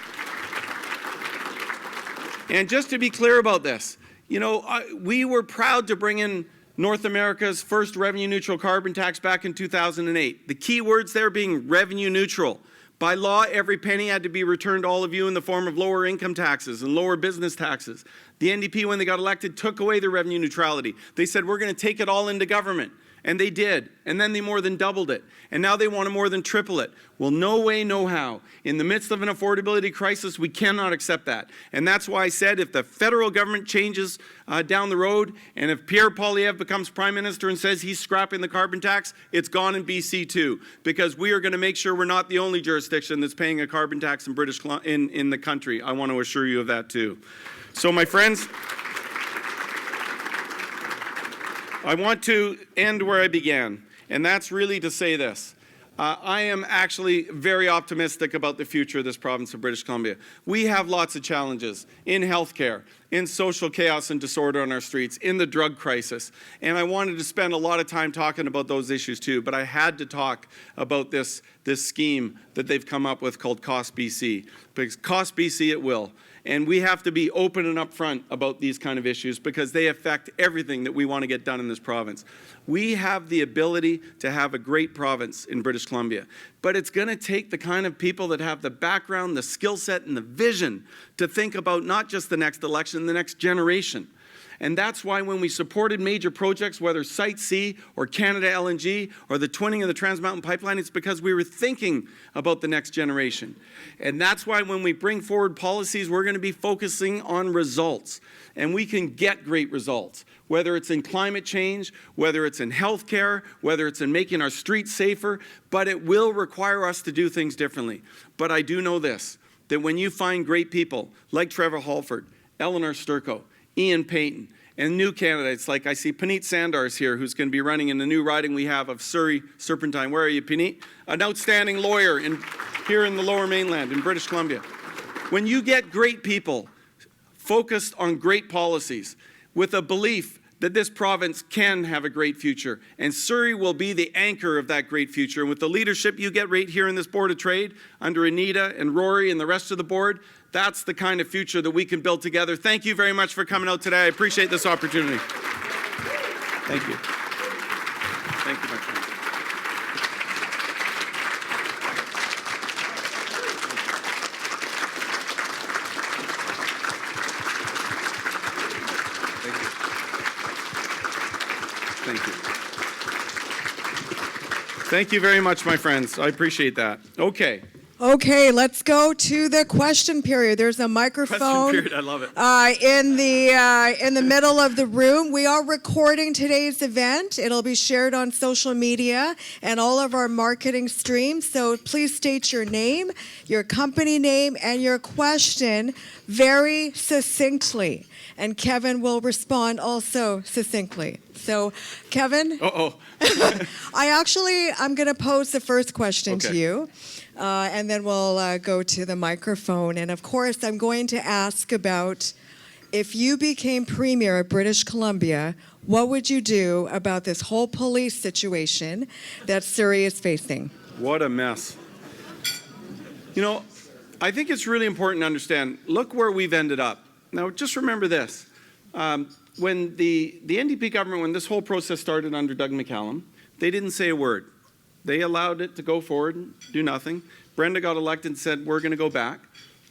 And just to be clear about this, you know, we were proud to bring in North America's first revenue-neutral carbon tax back in 2008. The key words there being revenue-neutral. By law, every penny had to be returned to all of you in the form of lower income taxes and lower business taxes. The NDP, when they got elected, took away the revenue neutrality. They said, we're going to take it all into government. And they did. And then they more than doubled it. And now they want to more than triple it. Well, no way, no how. In the midst of an affordability crisis, we cannot accept that. And that's why I said if the federal government changes down the road, and if Pierre Poilievre becomes prime minister and says he's scrapping the carbon tax, it's gone in BC too. Because we are going to make sure we're not the only jurisdiction that's paying a carbon tax in in the country. I want to assure you of that too. So, my friends, I want to end where I began, and that's really to say this. I am actually very optimistic about the future of this province of British Columbia. We have lots of challenges in healthcare, in social chaos and disorder on our streets, in the drug crisis, and I wanted to spend a lot of time talking about those issues too, but I had to talk about this scheme that they've come up with called Cost BC, because Cost BC it will. And we have to be open and upfront about these kind of issues because they affect everything that we want to get done in this province. We have the ability to have a great province in British Columbia, but it's going to take the kind of people that have the background, the skill set, and the vision to think about not just the next election, the next generation. And that's why when we supported major projects, whether Site C or Canada LNG or the twinning of the Trans Mountain Pipeline, it's because we were thinking about the next generation. And that's why when we bring forward policies, we're going to be focusing on results. And we can get great results, whether it's in climate change, whether it's in healthcare, whether it's in making our streets safer, but it will require us to do things differently. But I do know this, that when you find great people like Trevor Halford, Eleanor Sturko, Ian Payton, and new candidates like I see Puneet Sandars here, who's going to be running in the new riding we have of Surrey Serpentine. Where are you, Puneet? An outstanding lawyer here in the Lower Mainland in British Columbia. When you get great people focused on great policies with a belief that this province can have a great future. And Surrey will be the anchor of that great future. And with the leadership you get right here in this Board of Trade, under Anita and Rory and the rest of the board, that's the kind of future that we can build together. Thank you very much for coming out today. I appreciate this opportunity. Thank you. Thank you, my friend. Thank you. Thank you very much, my friends. I appreciate that. Okay. Okay, let's go to the question period. There's a microphone. Question period. I love it. In the middle of the room. We are recording today's event. It'll be shared on social media and all of our marketing streams. So please state your name, your company name, and your question very succinctly. And Kevin will respond also succinctly. So, Kevin, I'm going to pose the first question to you. And then we'll go to the microphone. And of course, I'm going to ask about if you became Premier of British Columbia, what would you do about this whole police situation that Surrey is facing? What a mess. You know, I think it's really important to understand, look where we've ended up. Now, just remember this. When the NDP government, when this whole process started under Doug McCallum, they didn't say a word. They allowed it to go forward and do nothing. Brenda got elected and said, we're going to go back.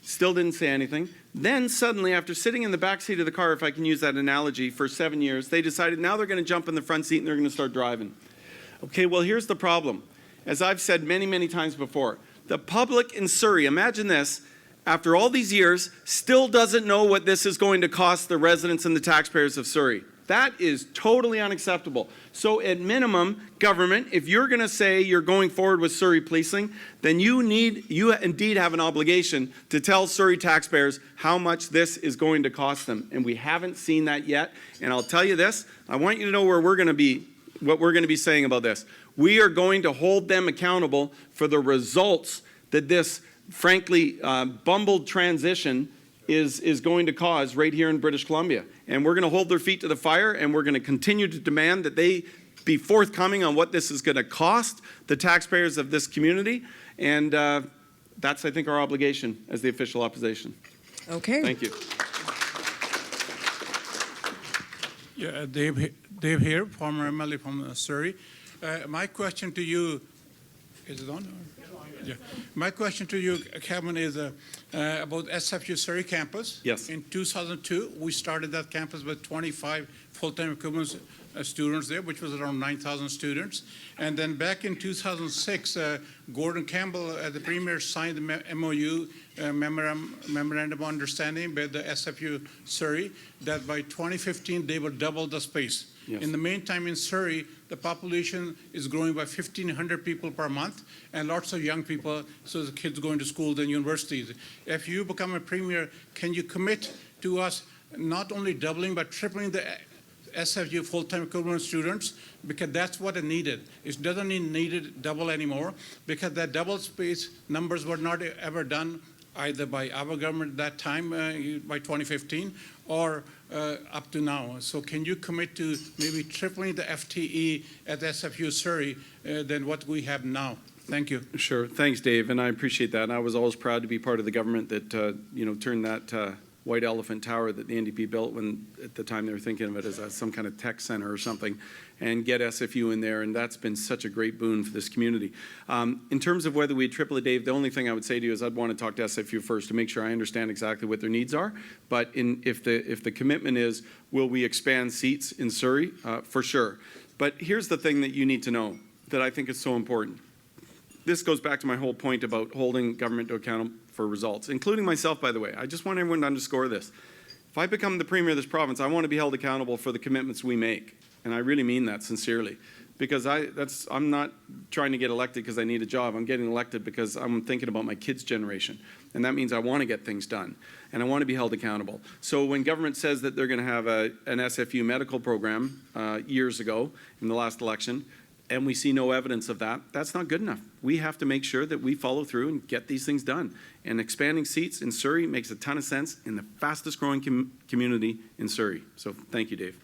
Still didn't say anything. Then suddenly, after sitting in the back seat of the car, if I can use that analogy, for 7 years, they decided now they're going to jump in the front seat and they're going to start driving. Okay, well, here's the problem. As I've said many, many times before, the public in Surrey, imagine this, after all these years, still doesn't know what this is going to cost the residents and the taxpayers of Surrey. That is totally unacceptable. So at minimum, government, if you're going to say you're going forward with Surrey policing, then you indeed have an obligation to tell Surrey taxpayers how much this is going to cost them. And we haven't seen that yet. And I'll tell you this, I want you to know where we're going to be, what we're going to be saying about this. We are going to hold them accountable for the results that this, frankly, bumbled transition is going to cause right here in British Columbia. And we're going to hold their feet to the fire, and we're going to continue to demand that they be forthcoming on what this is going to cost the taxpayers of this community. And that's, I think, our obligation as the official opposition. Okay. Thank you. Yeah, Dave here, former MLA from Surrey. My question to you, is it on? Yeah. My question to you, Kevin, is about SFU Surrey campus. Yes. In 2002, we started that campus with 25 full-time equivalent students there, which was around 9,000 students. And then back in 2006, Gordon Campbell, the Premier, signed the MOU, Memorandum of Understanding with the SFU Surrey, that by 2015, they would double the space. Yes. In the meantime, in Surrey, the population is growing by 1,500 people per month, and lots of young people, so the kids going to schools and universities. If you become a Premier, can you commit to us not only doubling, but tripling the SFU full-time equivalent students? Because that's what it needed. It doesn't need double anymore, because that double space numbers were not ever done either by our government at that time, by 2015, or up to now. So can you commit to maybe tripling the FTE at SFU Surrey than what we have now? Thank you. Sure. Thanks, Dave, and I appreciate that. And I was always proud to be part of the government that turned that white elephant tower that the NDP built when at the time they were thinking of it as some kind of tech center or something, and get SFU in there, and that's been such a great boon for this community. In terms of whether we triple it, Dave, the only thing I would say to you is I'd want to talk to SFU first to make sure I understand exactly what their needs are. But if the commitment is, will we expand seats in Surrey? For sure. But here's the thing that you need to know that I think is so important. This goes back to my whole point about holding government to account for results, including myself, by the way. I just want everyone to underscore this. If I become the Premier of this province, I want to be held accountable for the commitments we make. And I really mean that sincerely. Because I'm not trying to get elected because I need a job. I'm getting elected because I'm thinking about my kids' generation. And that means I want to get things done. And I want to be held accountable. So when government says that they're going to have an SFU medical program years ago in the last election, and we see no evidence of that, that's not good enough. We have to make sure that we follow through and get these things done. And expanding seats in Surrey makes a ton of sense in the fastest growing community in Surrey. So thank you, Dave.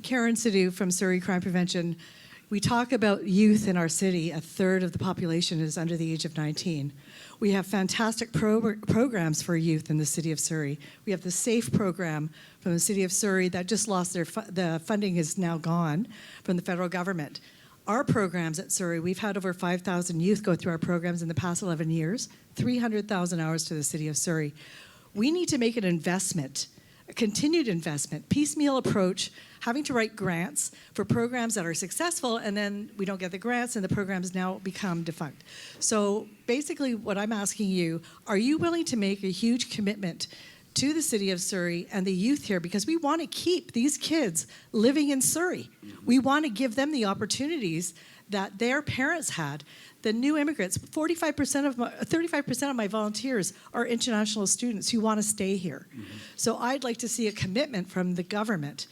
Karen Sidhu from Surrey Crime Prevention. We talk about youth in our city. A third of the population is under the age of 19. We have fantastic programs for youth in the city of Surrey. We have the SAFE program from the city of Surrey that just lost the funding is now gone from the federal government. Our programs at Surrey, we've had over 5,000 youth go through our programs in the past 11 years, 300,000 hours to the city of Surrey. We need to make an investment, a continued investment, piecemeal approach, having to write grants for programs that are successful, and then we don't get the grants and the programs now become defunct. So basically what I'm asking you, are you willing to make a huge commitment to the city of Surrey and the youth here, because we want to keep these kids living in Surrey. We want to give them the opportunities that their parents had. The new immigrants, 35% of my volunteers are international students who want to stay here. So I'd like to see a commitment from the government,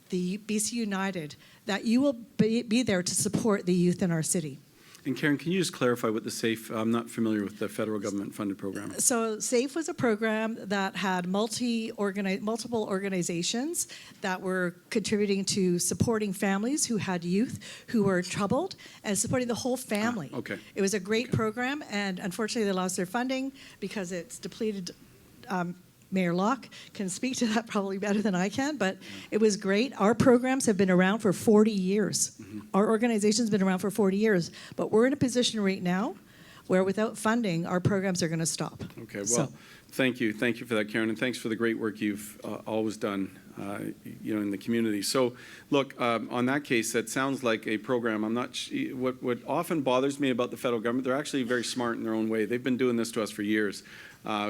the BC United, that you will be there to support the youth in our city. And Karen, can you just clarify what the SAFE, I'm not familiar with the federal government funded program. So SAFE was a program that had multiple organizations that were contributing to supporting families who had youth who were troubled and supporting the whole family. Okay. It was a great program, and unfortunately they lost their funding because it's depleted. Mayor Locke can speak to that probably better than I can, but it was great. Our programs have been around for 40 years. Our organization's been around for 40 years, but we're in a position right now where without funding, our programs are going to stop. Okay, well, thank you. Thank you for that, Karen, and thanks for the great work you've always done in the community. So, look, on that case, that sounds like a program. I'm not, what often bothers me about the federal government, they're actually very smart in their own way. They've been doing this to us for years.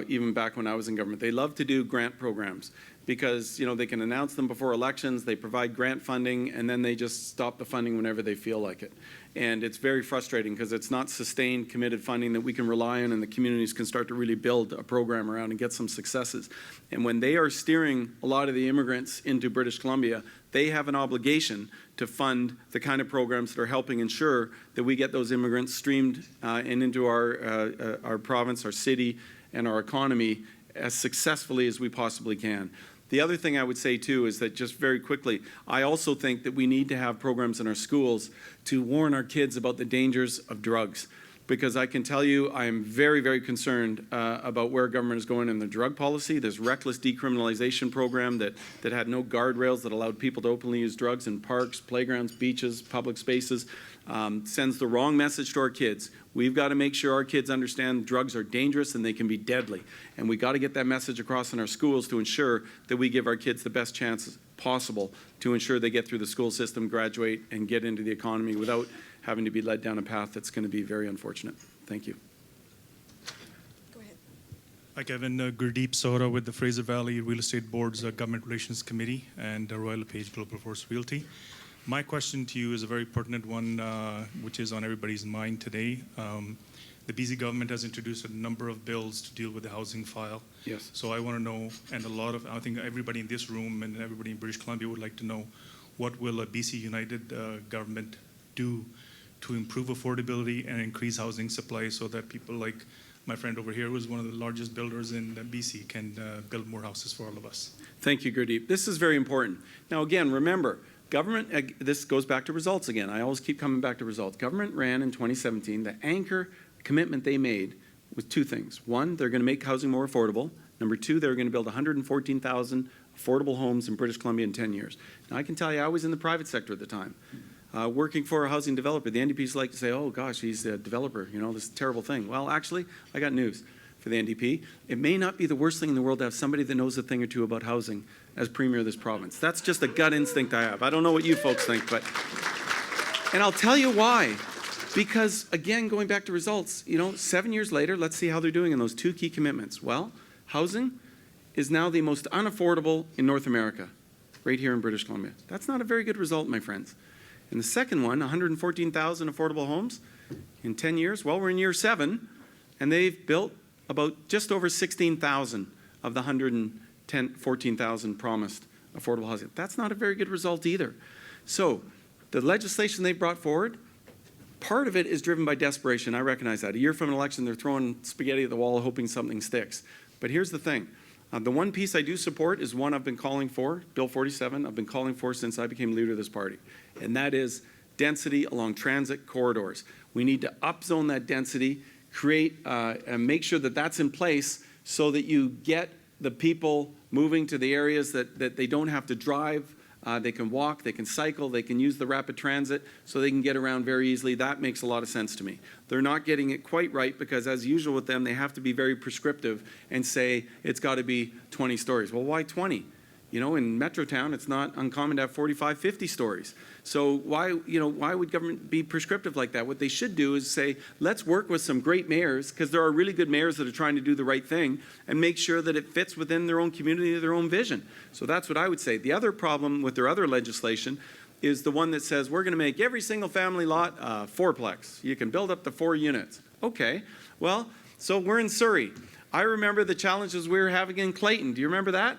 Even back when I was in government. They love to do grant programs because, they can announce them before elections, they provide grant funding, and then they just stop the funding whenever they feel like it. And it's very frustrating because it's not sustained, committed funding that we can rely on and the communities can start to really build a program around and get some successes. And when they are steering a lot of the immigrants into British Columbia, they have an obligation to fund the kind of programs that are helping ensure that we get those immigrants streamed and into our province, our city, and our economy as successfully as we possibly can. The other thing I would say, too, is that just very quickly, I also think that we need to have programs in our schools to warn our kids about the dangers of drugs. Because I can tell you, I am very, very concerned about where government is going in the drug policy. This reckless decriminalization program that had no guardrails, that allowed people to openly use drugs in parks, playgrounds, beaches, public spaces, sends the wrong message to our kids. We've got to make sure our kids understand drugs are dangerous and they can be deadly. And we've got to get that message across in our schools to ensure that we give our kids the best chances possible to ensure they get through the school system, graduate, and get into the economy without having to be led down a path that's going to be very unfortunate. Thank you. Go ahead. Hi, Kevin. Gurdeep Sora with the Fraser Valley Real Estate Board's Government Relations Committee and Royal LePage Global Force Realty. My question to you is a very pertinent one, which is on everybody's mind today. The BC government has introduced a number of bills to deal with the housing file. Yes. So I want to know, and I think everybody in this room and everybody in British Columbia would like to know, what will a BC United government do to improve affordability and increase housing supply so that people like my friend over here, who is one of the largest builders in BC, can build more houses for all of us? Thank you, Gurdeep. This is very important. Now, again, remember, government, this goes back to results again. I always keep coming back to results. Government ran in 2017. The anchor commitment they made was two things. One, they're going to make housing more affordable. Number two, they're going to build 114,000 affordable homes in British Columbia in 10 years. Now, I can tell you, I was in the private sector at the time. Working for a housing developer. The NDPs like to say, oh gosh, he's a developer, this terrible thing. Well, actually, I got news for the NDP. It may not be the worst thing in the world to have somebody that knows a thing or two about housing as Premier of this province. That's just a gut instinct I have. I don't know what you folks think, but... And I'll tell you why. Because, again, going back to results, 7 years later, let's see how they're doing in those two key commitments. Well, housing is now the most unaffordable in North America, right here in British Columbia. That's not a very good result, my friends. And the second one, 114,000 affordable homes in 10 years. Well, we're in year 7, and they've built about just over 16,000 of the 114,000 promised affordable housing. That's not a very good result either. So the legislation they brought forward, part of it is driven by desperation. I recognize that. A year from an election, they're throwing spaghetti at the wall hoping something sticks. But here's the thing. The one piece I do support is one I've been calling for, Bill 47, I've been calling for since I became leader of this party, and that is density along transit corridors. We need to upzone that density, create and make sure that that's in place so that you get the people moving to the areas that they don't have to drive. They can walk, they can cycle, they can use the rapid transit so they can get around very easily. That makes a lot of sense to me. They're not getting it quite right because, as usual with them, they have to be very prescriptive and say it's got to be 20 stories. Well, why 20? You know, in Metrotown, it's not uncommon to have 45, 50 stories. So why would government be prescriptive like that? What they should do is say, let's work with some great mayors, because there are really good mayors that are trying to do the right thing, and make sure that it fits within their own community, their own vision. So that's what I would say. The other problem with their other legislation is the one that says we're going to make every single family lot fourplex. You can build up to 4 units. Okay, well, so we're in Surrey. I remember the challenges we were having in Clayton. Do you remember that?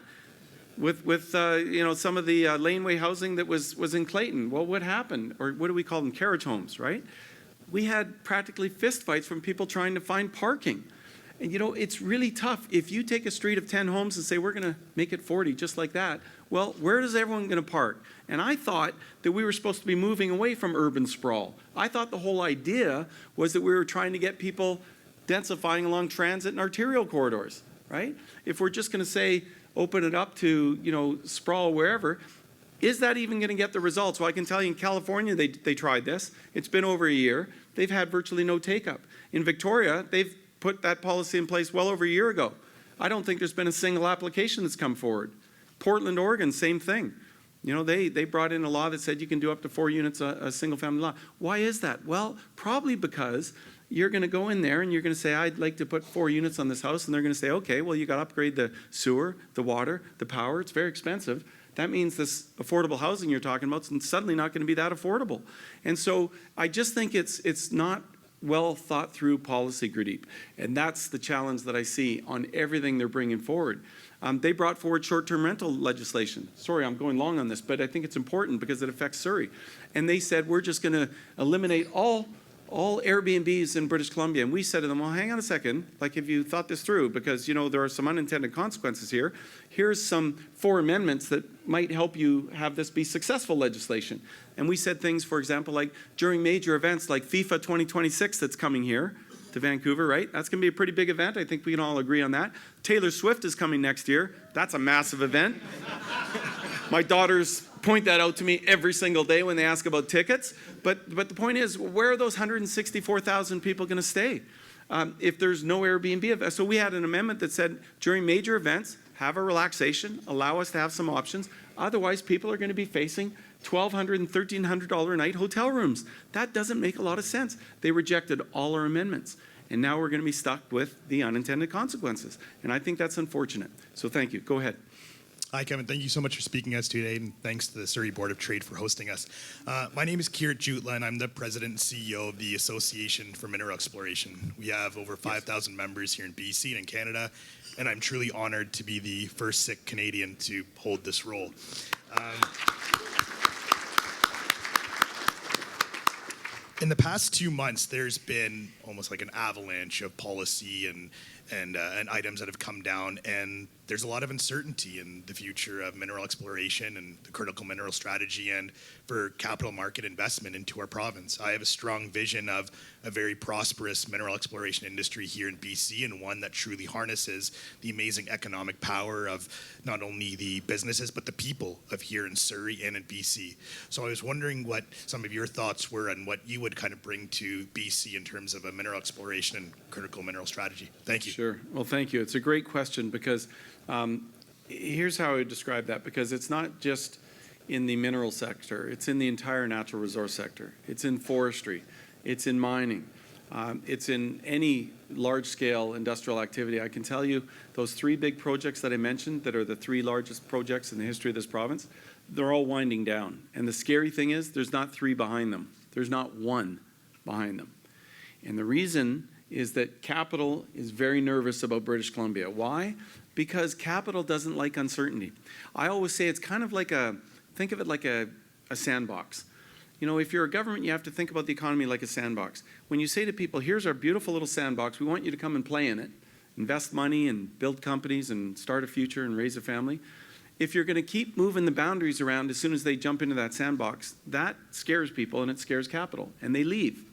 With some of the laneway housing that was in Clayton. Well, what happened? Or what do we call them? Carriage homes, right? We had practically fistfights from people trying to find parking. And it's really tough. If you take a street of 10 homes and say, we're going to make it 40 just like that, well, where is everyone going to park? And I thought that we were supposed to be moving away from urban sprawl. I thought the whole idea was that we were trying to get people densifying along transit and arterial corridors, right? If we're just going to say, open it up to, sprawl wherever, is that even going to get the results? Well, I can tell you in California, they tried this. It's been over a year. They've had virtually no take-up. In Victoria, they've put that policy in place well over a year ago. I don't think there's been a single application that's come forward. Portland, Oregon, same thing. They brought in a law that said you can do up to 4 units a single-family lot. Why is that? Well, probably because you're going to go in there and you're going to say, I'd like to put 4 units on this house. And they're going to say, okay, well, you got to upgrade the sewer, the water, the power. It's very expensive. That means this affordable housing you're talking about is suddenly not going to be that affordable. And so I just think it's not well thought through policy, Gurdeep. And that's the challenge that I see on everything they're bringing forward. They brought forward short-term rental legislation. Sorry, I'm going long on this, but I think it's important because it affects Surrey. And they said, we're just going to eliminate all Airbnbs in British Columbia. And we said to them, well, hang on a second. Like, have you thought this through? Because, there are some unintended consequences here. Here's some 4 amendments that might help you have this be successful legislation. And we said things, for example, like during major events like FIFA 2026 that's coming here to Vancouver, right? That's going to be a pretty big event. I think we can all agree on that. Taylor Swift is coming next year. That's a massive event. My daughters point that out to me every single day when they ask about tickets. But the point is, where are those 164,000 people going to stay if there's no Airbnb? So we had an amendment that said during major events, have a relaxation, allow us to have some options. Otherwise, people are going to be facing $1,200 and $1,300 a night hotel rooms. That doesn't make a lot of sense. They rejected all our amendments. And now we're going to be stuck with the unintended consequences. And I think that's unfortunate. So thank you. Go ahead. Hi, Kevin. Thank you so much for speaking to us today, and thanks to the Surrey Board of Trade for hosting us. My name is Kiert Jutla, and I'm the president and CEO of the Association for Mineral Exploration. We have over 5,000 members here in BC and in Canada, and I'm truly honored to be the first Sikh Canadian to hold this role. In the past 2 months, there's been almost like an avalanche of policy and items that have come down, and there's a lot of uncertainty in the future of mineral exploration and the critical mineral strategy and for capital market investment into our province. I have a strong vision of a very prosperous mineral exploration industry here in BC, and one that truly harnesses the amazing economic power of not only the businesses but the people of here in Surrey and in BC. So I was wondering what some of your thoughts were and what you would kind of bring to BC in terms of a mineral exploration and critical mineral strategy. Thank you. Sure. Well, thank you. It's a great question because here's how I would describe that, because it's not just in the mineral sector. It's in the entire natural resource sector. It's in forestry. It's in mining. It's in any large-scale industrial activity. I can tell you those 3 big projects that I mentioned that are the 3 largest projects in the history of this province, they're all winding down. And the scary thing is there's not 3 behind them. There's not 1 behind them. And the reason is that capital is very nervous about British Columbia. Why? Because capital doesn't like uncertainty. I always say it's kind of like think of it like a sandbox. If you're a government, you have to think about the economy like a sandbox. When you say to people, here's our beautiful little sandbox, we want you to come and play in it. invest money and build companies and start a future and raise a family. If you're going to keep moving the boundaries around as soon as they jump into that sandbox, that scares people and it scares capital, and they leave.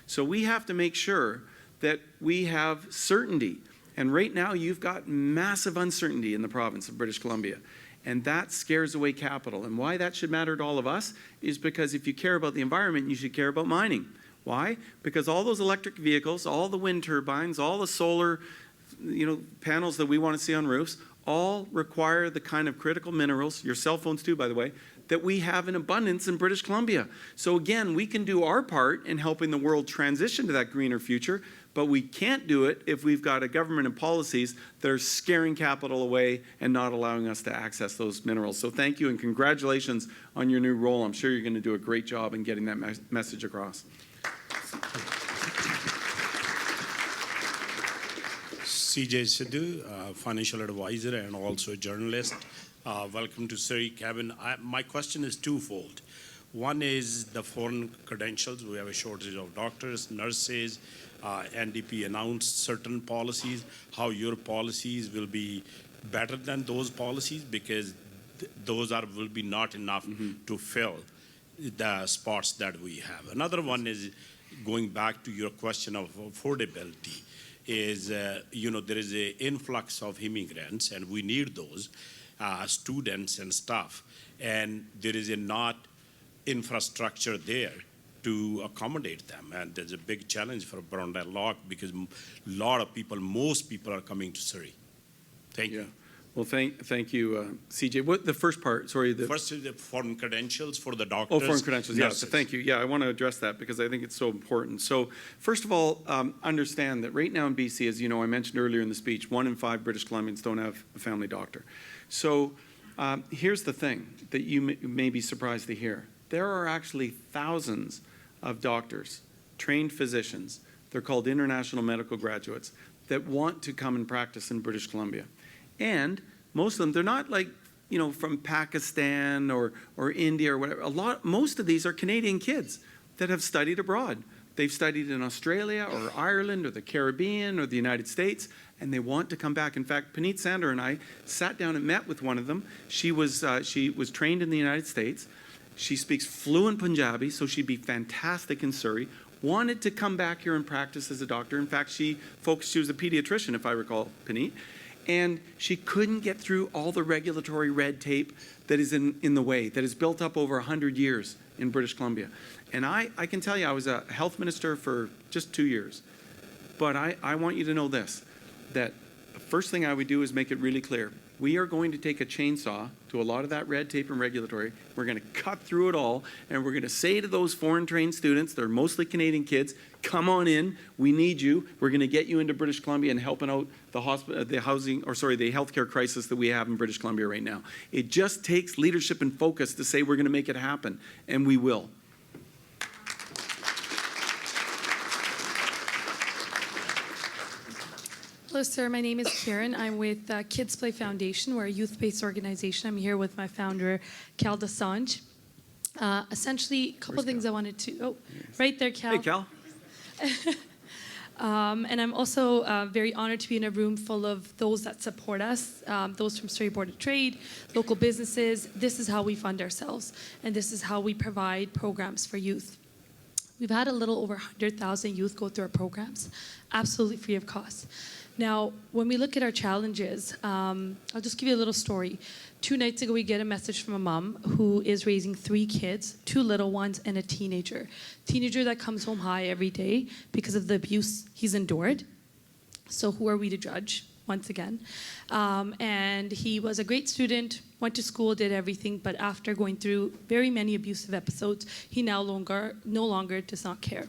So we have to make sure that we have certainty. And right now, you've got massive uncertainty in the province of British Columbia. And that scares away capital. And why that should matter to all of us is because if you care about the environment, you should care about mining. Why? Because all those electric vehicles, all the wind turbines, all the solar panels that we want to see on roofs, all require the kind of critical minerals, your cell phones too, by the way, that we have in abundance in British Columbia. So again, we can do our part in helping the world transition to that greener future, but we can't do it if we've got a government and policies that are scaring capital away and not allowing us to access those minerals. So thank you and congratulations on your new role. I'm sure you're going to do a great job in getting that message across. CJ Sidhu, financial advisor and also a journalist. Welcome to Surrey Cabin. My question is twofold. One is the foreign credentials. We have a shortage of doctors, nurses. NDP announced certain policies. How your policies will be better than those policies, because those will be not enough to fill the spots that we have. Another one is going back to your question of affordability. Is there is an influx of immigrants, and we need those students and stuff, and there is not infrastructure there to accommodate them, and there's a big challenge for Brondell Lock because most people are coming to Surrey. Thank you. Well, thank you, CJ. What the first part? Sorry. First is the foreign credentials for the doctors. Oh, foreign credentials. Yes. So thank you. Yeah, I want to address that because I think it's so important. So, first of all, understand that right now in BC, as you know, I mentioned earlier in the speech, 1 in 5 British Columbians don't have a family doctor. So, here's the thing that you may be surprised to hear: there are actually thousands of doctors, trained physicians. They're called international medical graduates that want to come and practice in British Columbia. And most of them, they're not like, from Pakistan or India or whatever. Most of these are Canadian kids that have studied abroad. They've studied in Australia or Ireland or the Caribbean or the United States, and they want to come back. In fact, Puneet Sander and I sat down and met with one of them. She was trained in the United States. She speaks fluent Punjabi, so she'd be fantastic in Surrey. Wanted to come back here and practice as a doctor. In fact, she was a pediatrician, if I recall, Puneet. And she couldn't get through all the regulatory red tape that is in the way, that is built up over 100 years in British Columbia. And I can tell you, I was a health minister for just 2 years. But I want you to know this, that the first thing I would do is make it really clear. We are going to take a chainsaw to a lot of that red tape and regulatory. We're going to cut through it all, and we're going to say to those foreign-trained students, they're mostly Canadian kids, come on in, we need you. We're going to get you into British Columbia and helping out the healthcare crisis that we have in British Columbia right now. It just takes leadership and focus to say we're going to make it happen, and we will. Hello, sir. My name is Karen. I'm with Kids Play Foundation. We're a youth-based organization. I'm here with my founder, Cal Desange. Essentially, a couple of things I wanted to... Oh, right there, Cal. Hey, Cal. And I'm also very honored to be in a room full of those that support us, those from Surrey Board of Trade, local businesses. This is how we fund ourselves, and this is how we provide programs for youth. We've had a little over 100,000 youth go through our programs, absolutely free of cost. Now, when we look at our challenges, I'll just give you a little story. 2 nights ago, we get a message from a mom who is raising 3 kids, 2 little ones and a teenager. Teenager that comes home high every day because of the abuse he's endured. So who are we to judge, once again? And he was a great student, went to school, did everything, but after going through very many abusive episodes, he no longer does not care.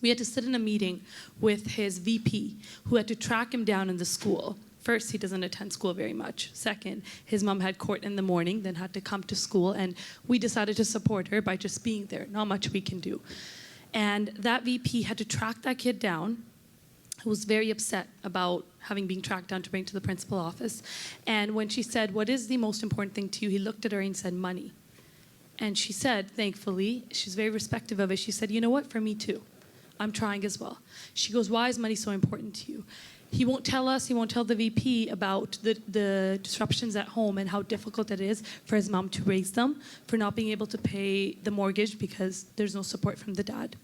We had to sit in a meeting with his VP, who had to track him down in the school. First, he doesn't attend school very much. Second, his mom had court in the morning, then had to come to school, and we decided to support her by just being there. Not much we can do. And that VP had to track that kid down, who was very upset about having been tracked down to bring to the principal office. And when she said, "What is the most important thing to you?" he looked at her and said, "Money." And she said, thankfully, she's very respectful of it, she said, "You know what, for me too. I'm trying as well." She goes, "Why is money so important to you?" he won't tell us, he won't tell the VP about the disruptions at home and how difficult it is for his mom to raise them, for not being able to pay the mortgage because there's no support from the dad.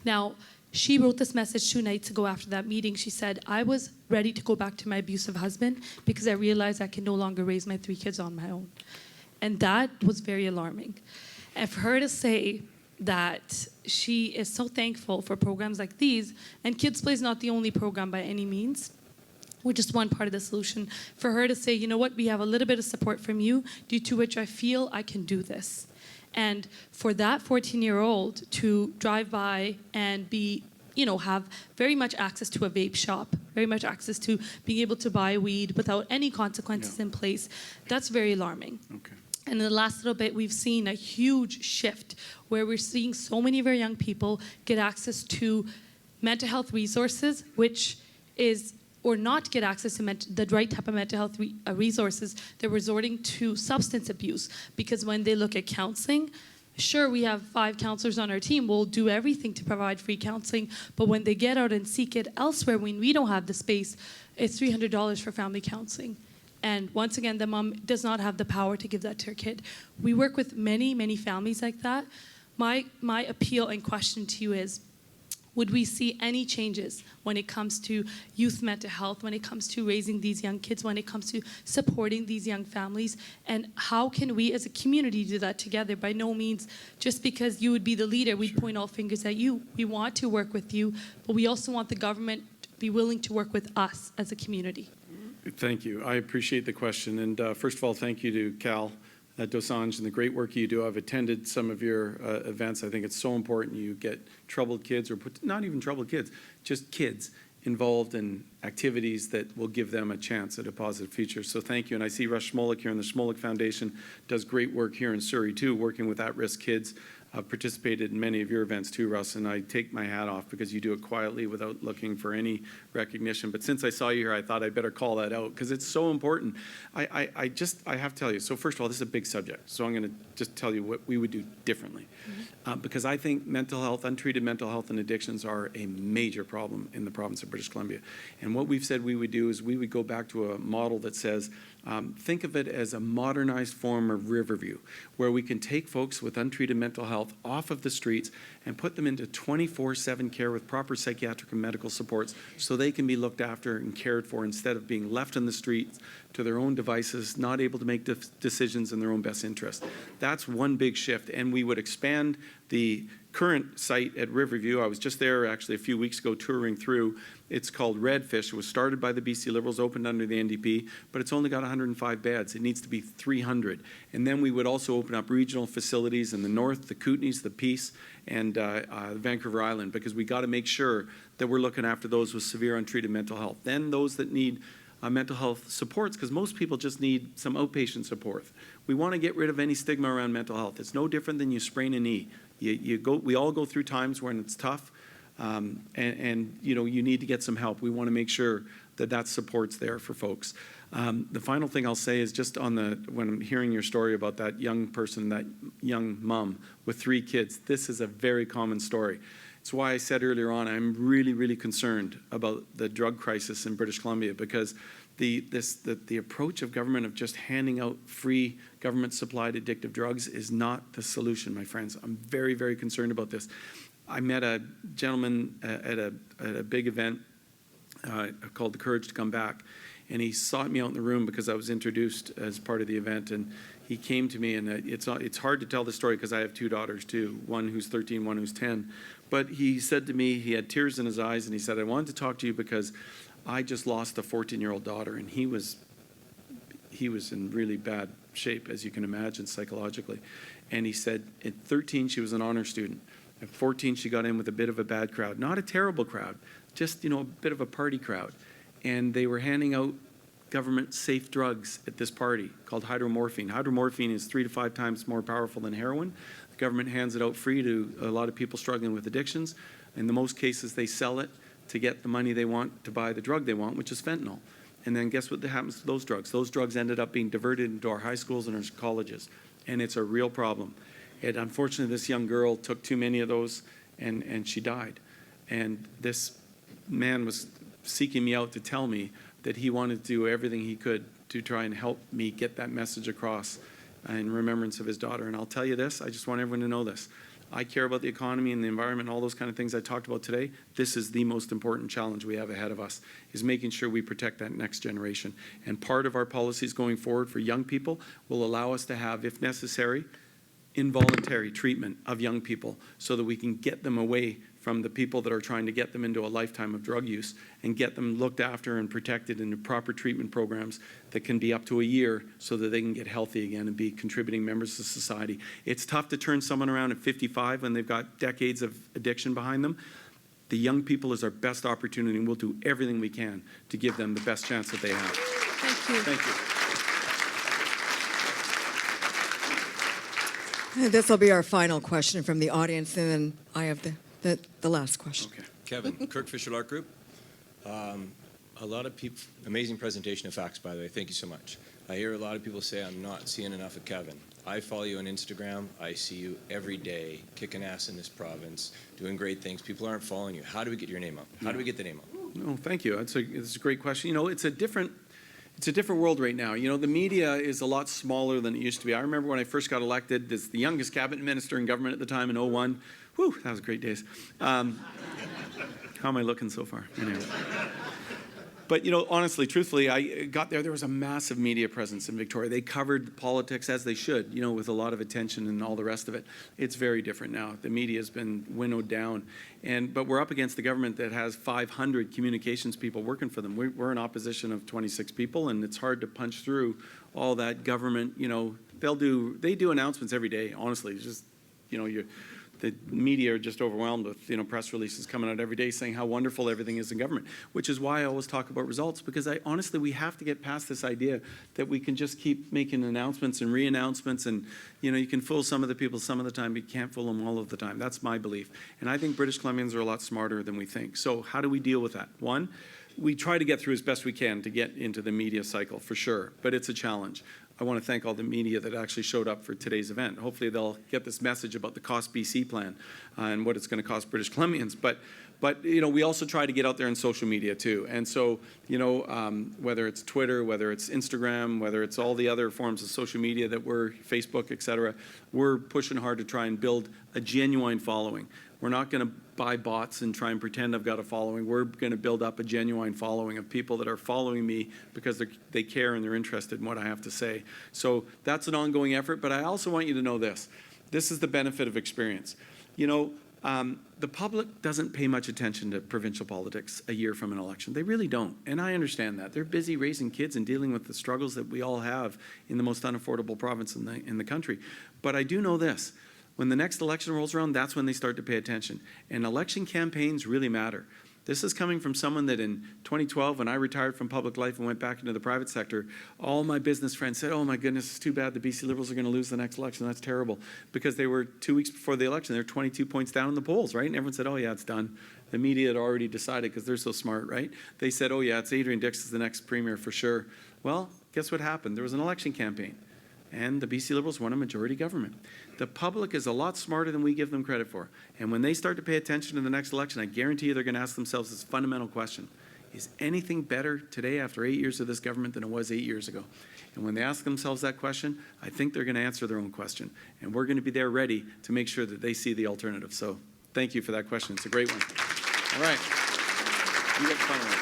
Now, she wrote this message 2 nights ago after that meeting. She said, I was ready to go back to my abusive husband because I realized I can no longer raise my 3 kids on my own. And that was very alarming. And for her to say that she is so thankful for programs like these, and Kids Play is not the only program by any means, we're just one part of the solution. For her to say, you know what, we have a little bit of support from you, due to which I feel I can do this. And for that 14-year-old to drive by and be, have very much access to a vape shop, very much access to being able to buy weed without any consequences in place, that's very alarming. Okay. And in the last little bit, we've seen a huge shift where we're seeing so many of our young people get access to mental health resources, which is, or not get access to the right type of mental health resources. They're resorting to substance abuse, because when they look at counseling, sure, we have 5 counselors on our team. We'll do everything to provide free counseling. But when they get out and seek it elsewhere, when we don't have the space, it's $300 for family counseling. And once again, the mom does not have the power to give that to her kid. We work with many, many families like that. My appeal and question to you is, would we see any changes when it comes to youth mental health, when it comes to raising these young kids, when it comes to supporting these young families? And how can we as a community do that together? By no means, just because you would be the leader, we'd point all fingers at you. We want to work with you, but we also want the government to be willing to work with us as a community. Thank you. I appreciate the question. And first of all, thank you to Cal Dosanjh and the great work you do. I've attended some of your events. I think it's so important you get troubled kids, or not even troubled kids, just kids involved in activities that will give them a chance at a positive future. So thank you. And I see Russ Schmolik here, and the Schmolik Foundation does great work here in Surrey too, working with at-risk kids. I've participated in many of your events too, Russ, and I take my hat off because you do it quietly without looking for any recognition. But since I saw you here, I thought I'd better call that out because it's so important. I have to tell you, so first of all, this is a big subject, so I'm going to just tell you what we would do differently. Because I think mental health, untreated mental health and addictions are a major problem in the province of British Columbia. And what we've said we would do is we would go back to a model that says, think of it as a modernized form of Riverview, where we can take folks with untreated mental health off of the streets and put them into 24/7 care with proper psychiatric and medical supports so they can be looked after and cared for instead of being left on the streets to their own devices, not able to make decisions in their own best interest. That's one big shift, and we would expand the current site at Riverview. I was just there actually a few weeks ago touring through. It's called Redfish. It was started by the BC Liberals, opened under the NDP, but it's only got 105 beds. It needs to be 300. And then we would also open up regional facilities in the north, the Kootenays, the Peace, and Vancouver Island, because we got to make sure that we're looking after those with severe untreated mental health. Then those that need mental health supports, because most people just need some outpatient support. We want to get rid of any stigma around mental health. It's no different than you sprain a knee. We all go through times when it's tough, and you need to get some help. We want to make sure that support's there for folks. The final thing I'll say is just when I'm hearing your story about that young person, that young mom with 3 kids, this is a very common story. It's why I said earlier on I'm really, really concerned about the drug crisis in British Columbia, because the approach of government of just handing out free government-supplied addictive drugs is not the solution, my friends. I'm very, very concerned about this. I met a gentleman at a big event called The Courage to Come Back, and he sought me out in the room because I was introduced as part of the event, and he came to me, and it's hard to tell the story because I have 2 daughters too, one who's 13, one who's 10. But he said to me, he had tears in his eyes, and he said, I wanted to talk to you because I just lost a 14-year-old daughter, and he was in really bad shape, as you can imagine, psychologically. And he said, at 13, she was an honor student. At 14, she got in with a bit of a bad crowd. Not a terrible crowd, just, a bit of a party crowd. And they were handing out government-safe drugs at this party called hydromorphine. Hydromorphine is 3 to 5 times more powerful than heroin. The government hands it out free to a lot of people struggling with addictions. In the most cases, they sell it to get the money they want to buy the drug they want, which is fentanyl. And then guess what happens to those drugs? Those drugs ended up being diverted into our high schools and our colleges. And it's a real problem. And unfortunately, this young girl took too many of those, and she died. And this man was seeking me out to tell me that he wanted to do everything he could to try and help me get that message across in remembrance of his daughter. And I'll tell you this, I just want everyone to know this. I care about the economy and the environment and all those kind of things I talked about today. This is the most important challenge we have ahead of us, is making sure we protect that next generation. And part of our policies going forward for young people will allow us to have, if necessary, involuntary treatment of young people so that we can get them away from the people that are trying to get them into a lifetime of drug use and get them looked after and protected into proper treatment programs that can be up to a year so that they can get healthy again and be contributing members of society. It's tough to turn someone around at 55 when they've got decades of addiction behind them. The young people is our best opportunity, and we'll do everything we can to give them the best chance that they have. Thank you. Thank you. This will be our final question from the audience, and then I have the last question. Okay. Kevin, Kirk Fisher Art Group. A lot of people, amazing presentation of facts, by the way. Thank you so much. I hear a lot of people say I'm not seeing enough of Kevin. I follow you on Instagram. I see you every day kicking ass in this province, doing great things. People aren't following you. How do we get your name up? How do we get the name up? No, thank you. It's a great question. You know, it's a different world right now. You know, the media is a lot smaller than it used to be. I remember when I first got elected as the youngest cabinet minister in government at the time in 2001. Whew, that was great days. How am I looking so far? Anyway. But, you know, honestly, truthfully, I got there was a massive media presence in Victoria. They covered politics as they should, you know, with a lot of attention and all the rest of it. It's very different now. The media has been winnowed down. But we're up against the government that has 500 communications people working for them. We're an opposition of 26 people, and it's hard to punch through all that government, you know. They do announcements every day, honestly. It's just, you know, the media are just overwhelmed with, you know, press releases coming out every day saying how wonderful everything is in government, which is why I always talk about results, because honestly, we have to get past this idea that we can just keep making announcements and re-announcements, and, you know, you can fool some of the people some of the time, but you can't fool them all of the time. That's my belief. And I think British Columbians are a lot smarter than we think. So how do we deal with that? One, we try to get through as best we can to get into the media cycle, for sure, but it's a challenge. I want to thank all the media that actually showed up for today's event. Hopefully they'll get this message about the Cost BC plan and what it's going to cost British Columbians. But you know, we also try to get out there in social media too. And so, you know, whether it's Twitter, whether it's Instagram, whether it's all the other forms of social media that we're, Facebook, et cetera, we're pushing hard to try and build a genuine following. We're not going to buy bots and try and pretend I've got a following. We're going to build up a genuine following of people that are following me because they care and they're interested in what I have to say. So that's an ongoing effort, but I also want you to know this. This is the benefit of experience. You know, the public doesn't pay much attention to provincial politics a year from an election. They really don't, and I understand that. They're busy raising kids and dealing with the struggles that we all have in the most unaffordable province in the country. But I do know this. When the next election rolls around, that's when they start to pay attention. And election campaigns really matter. This is coming from someone that in 2012, when I retired from public life and went back into the private sector, all my business friends said, oh my goodness, it's too bad the BC Liberals are going to lose the next election. That's terrible. Because they were 2 weeks before the election, they were 22 points down in the polls, right? And everyone said, oh yeah, it's done. The media had already decided because they're so smart, right? They said, oh yeah, it's Adrian Dix is the next premier for sure. Well, guess what happened? There was an election campaign. And the BC Liberals won a majority government. The public is a lot smarter than we give them credit for. And when they start to pay attention to the next election, I guarantee you they're going to ask themselves this fundamental question. Is anything better today after 8 years of this government than it was 8 years ago? And when they ask themselves that question, I think they're going to answer their own question. And we're going to be there ready to make sure that they see the alternative. So thank you for that question. It's a great one. All right. You got the final one.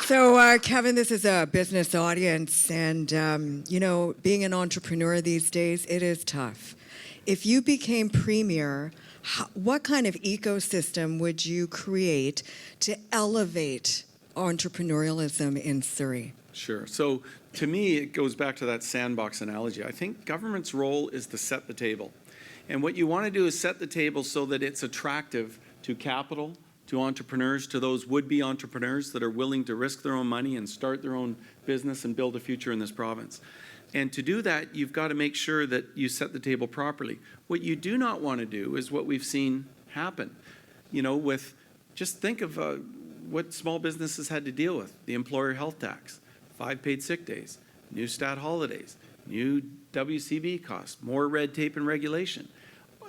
So, Kevin, this is a business audience, and, you know, being an entrepreneur these days, it is tough. If you became premier, what kind of ecosystem would you create to elevate entrepreneurialism in Surrey? Sure. So, to me, it goes back to that sandbox analogy. I think government's role is to set the table. And what you want to do is set the table so that it's attractive to capital, to entrepreneurs, to those would-be entrepreneurs that are willing to risk their own money and start their own business and build a future in this province. And to do that, you've got to make sure that you set the table properly. What you do not want to do is what we've seen happen. You know, just think of what small businesses had to deal with. The employer health tax, 5 paid sick days, new stat holidays, new WCB costs, more red tape and regulation.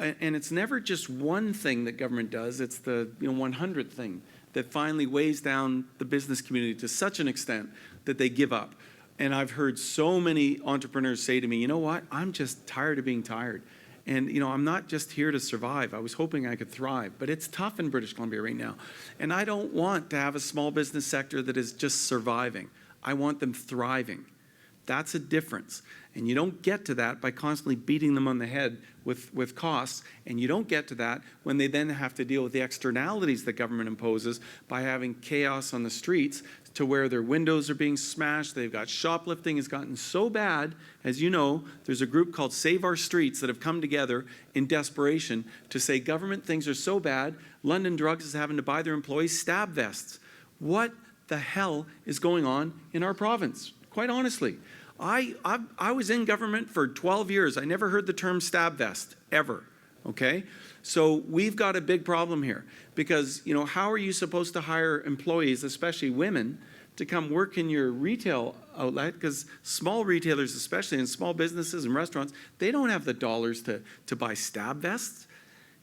And it's never just one thing that government does, it's the 100th thing that finally weighs down the business community to such an extent that they give up. And I've heard so many entrepreneurs say to me, you know what, I'm just tired of being tired. And, you know, I'm not just here to survive. I was hoping I could thrive. But it's tough in British Columbia right now. And I don't want to have a small business sector that is just surviving. I want them thriving. That's a difference. And you don't get to that by constantly beating them on the head with costs. And you don't get to that when they then have to deal with the externalities that government imposes by having chaos on the streets to where their windows are being smashed. They've got shoplifting has gotten so bad. As you know, there's a group called Save Our Streets that have come together in desperation to say government things are so bad, London Drugs is having to buy their employees stab vests. What the hell is going on in our province? Quite honestly. I was in government for 12 years. I never heard the term stab vest, ever, okay? So we've got a big problem here because, you know, how are you supposed to hire employees, especially women, to come work in your retail outlet? Because small retailers, especially in small businesses and restaurants, they don't have the dollars to buy stab vests,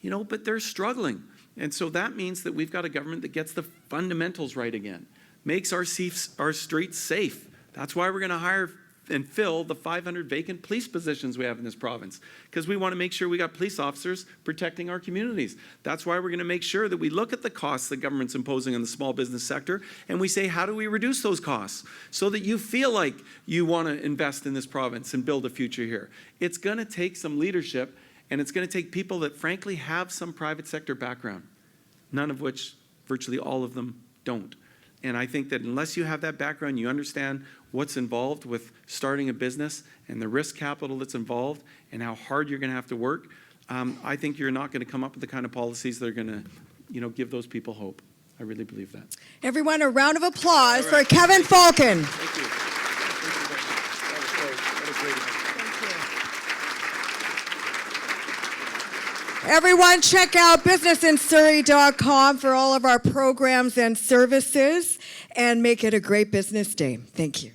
you know, but they're struggling. And so that means that we've got a government that gets the fundamentals right again, makes our streets safe. That's why we're going to hire and fill the 500 vacant police positions we have in this province, because we want to make sure we got police officers protecting our communities. That's why we're going to make sure that we look at the costs the government's imposing on the small business sector, and we say, how do we reduce those costs so that you feel like you want to invest in this province and build a future here? It's going to take some leadership, and it's going to take people that frankly have some private sector background, none of which, virtually all of them, don't. And I think that unless you have that background, you understand what's involved with starting a business and the risk capital that's involved and how hard you're going to have to work, I think you're not going to come up with the kind of policies that are going to, you know, give those people hope. I really believe that. Everyone, a round of applause for Kevin Falcon. Thank you. Everyone, check out businessinsurrey.com for all of our programs and services, and make it a great business day. Thank you.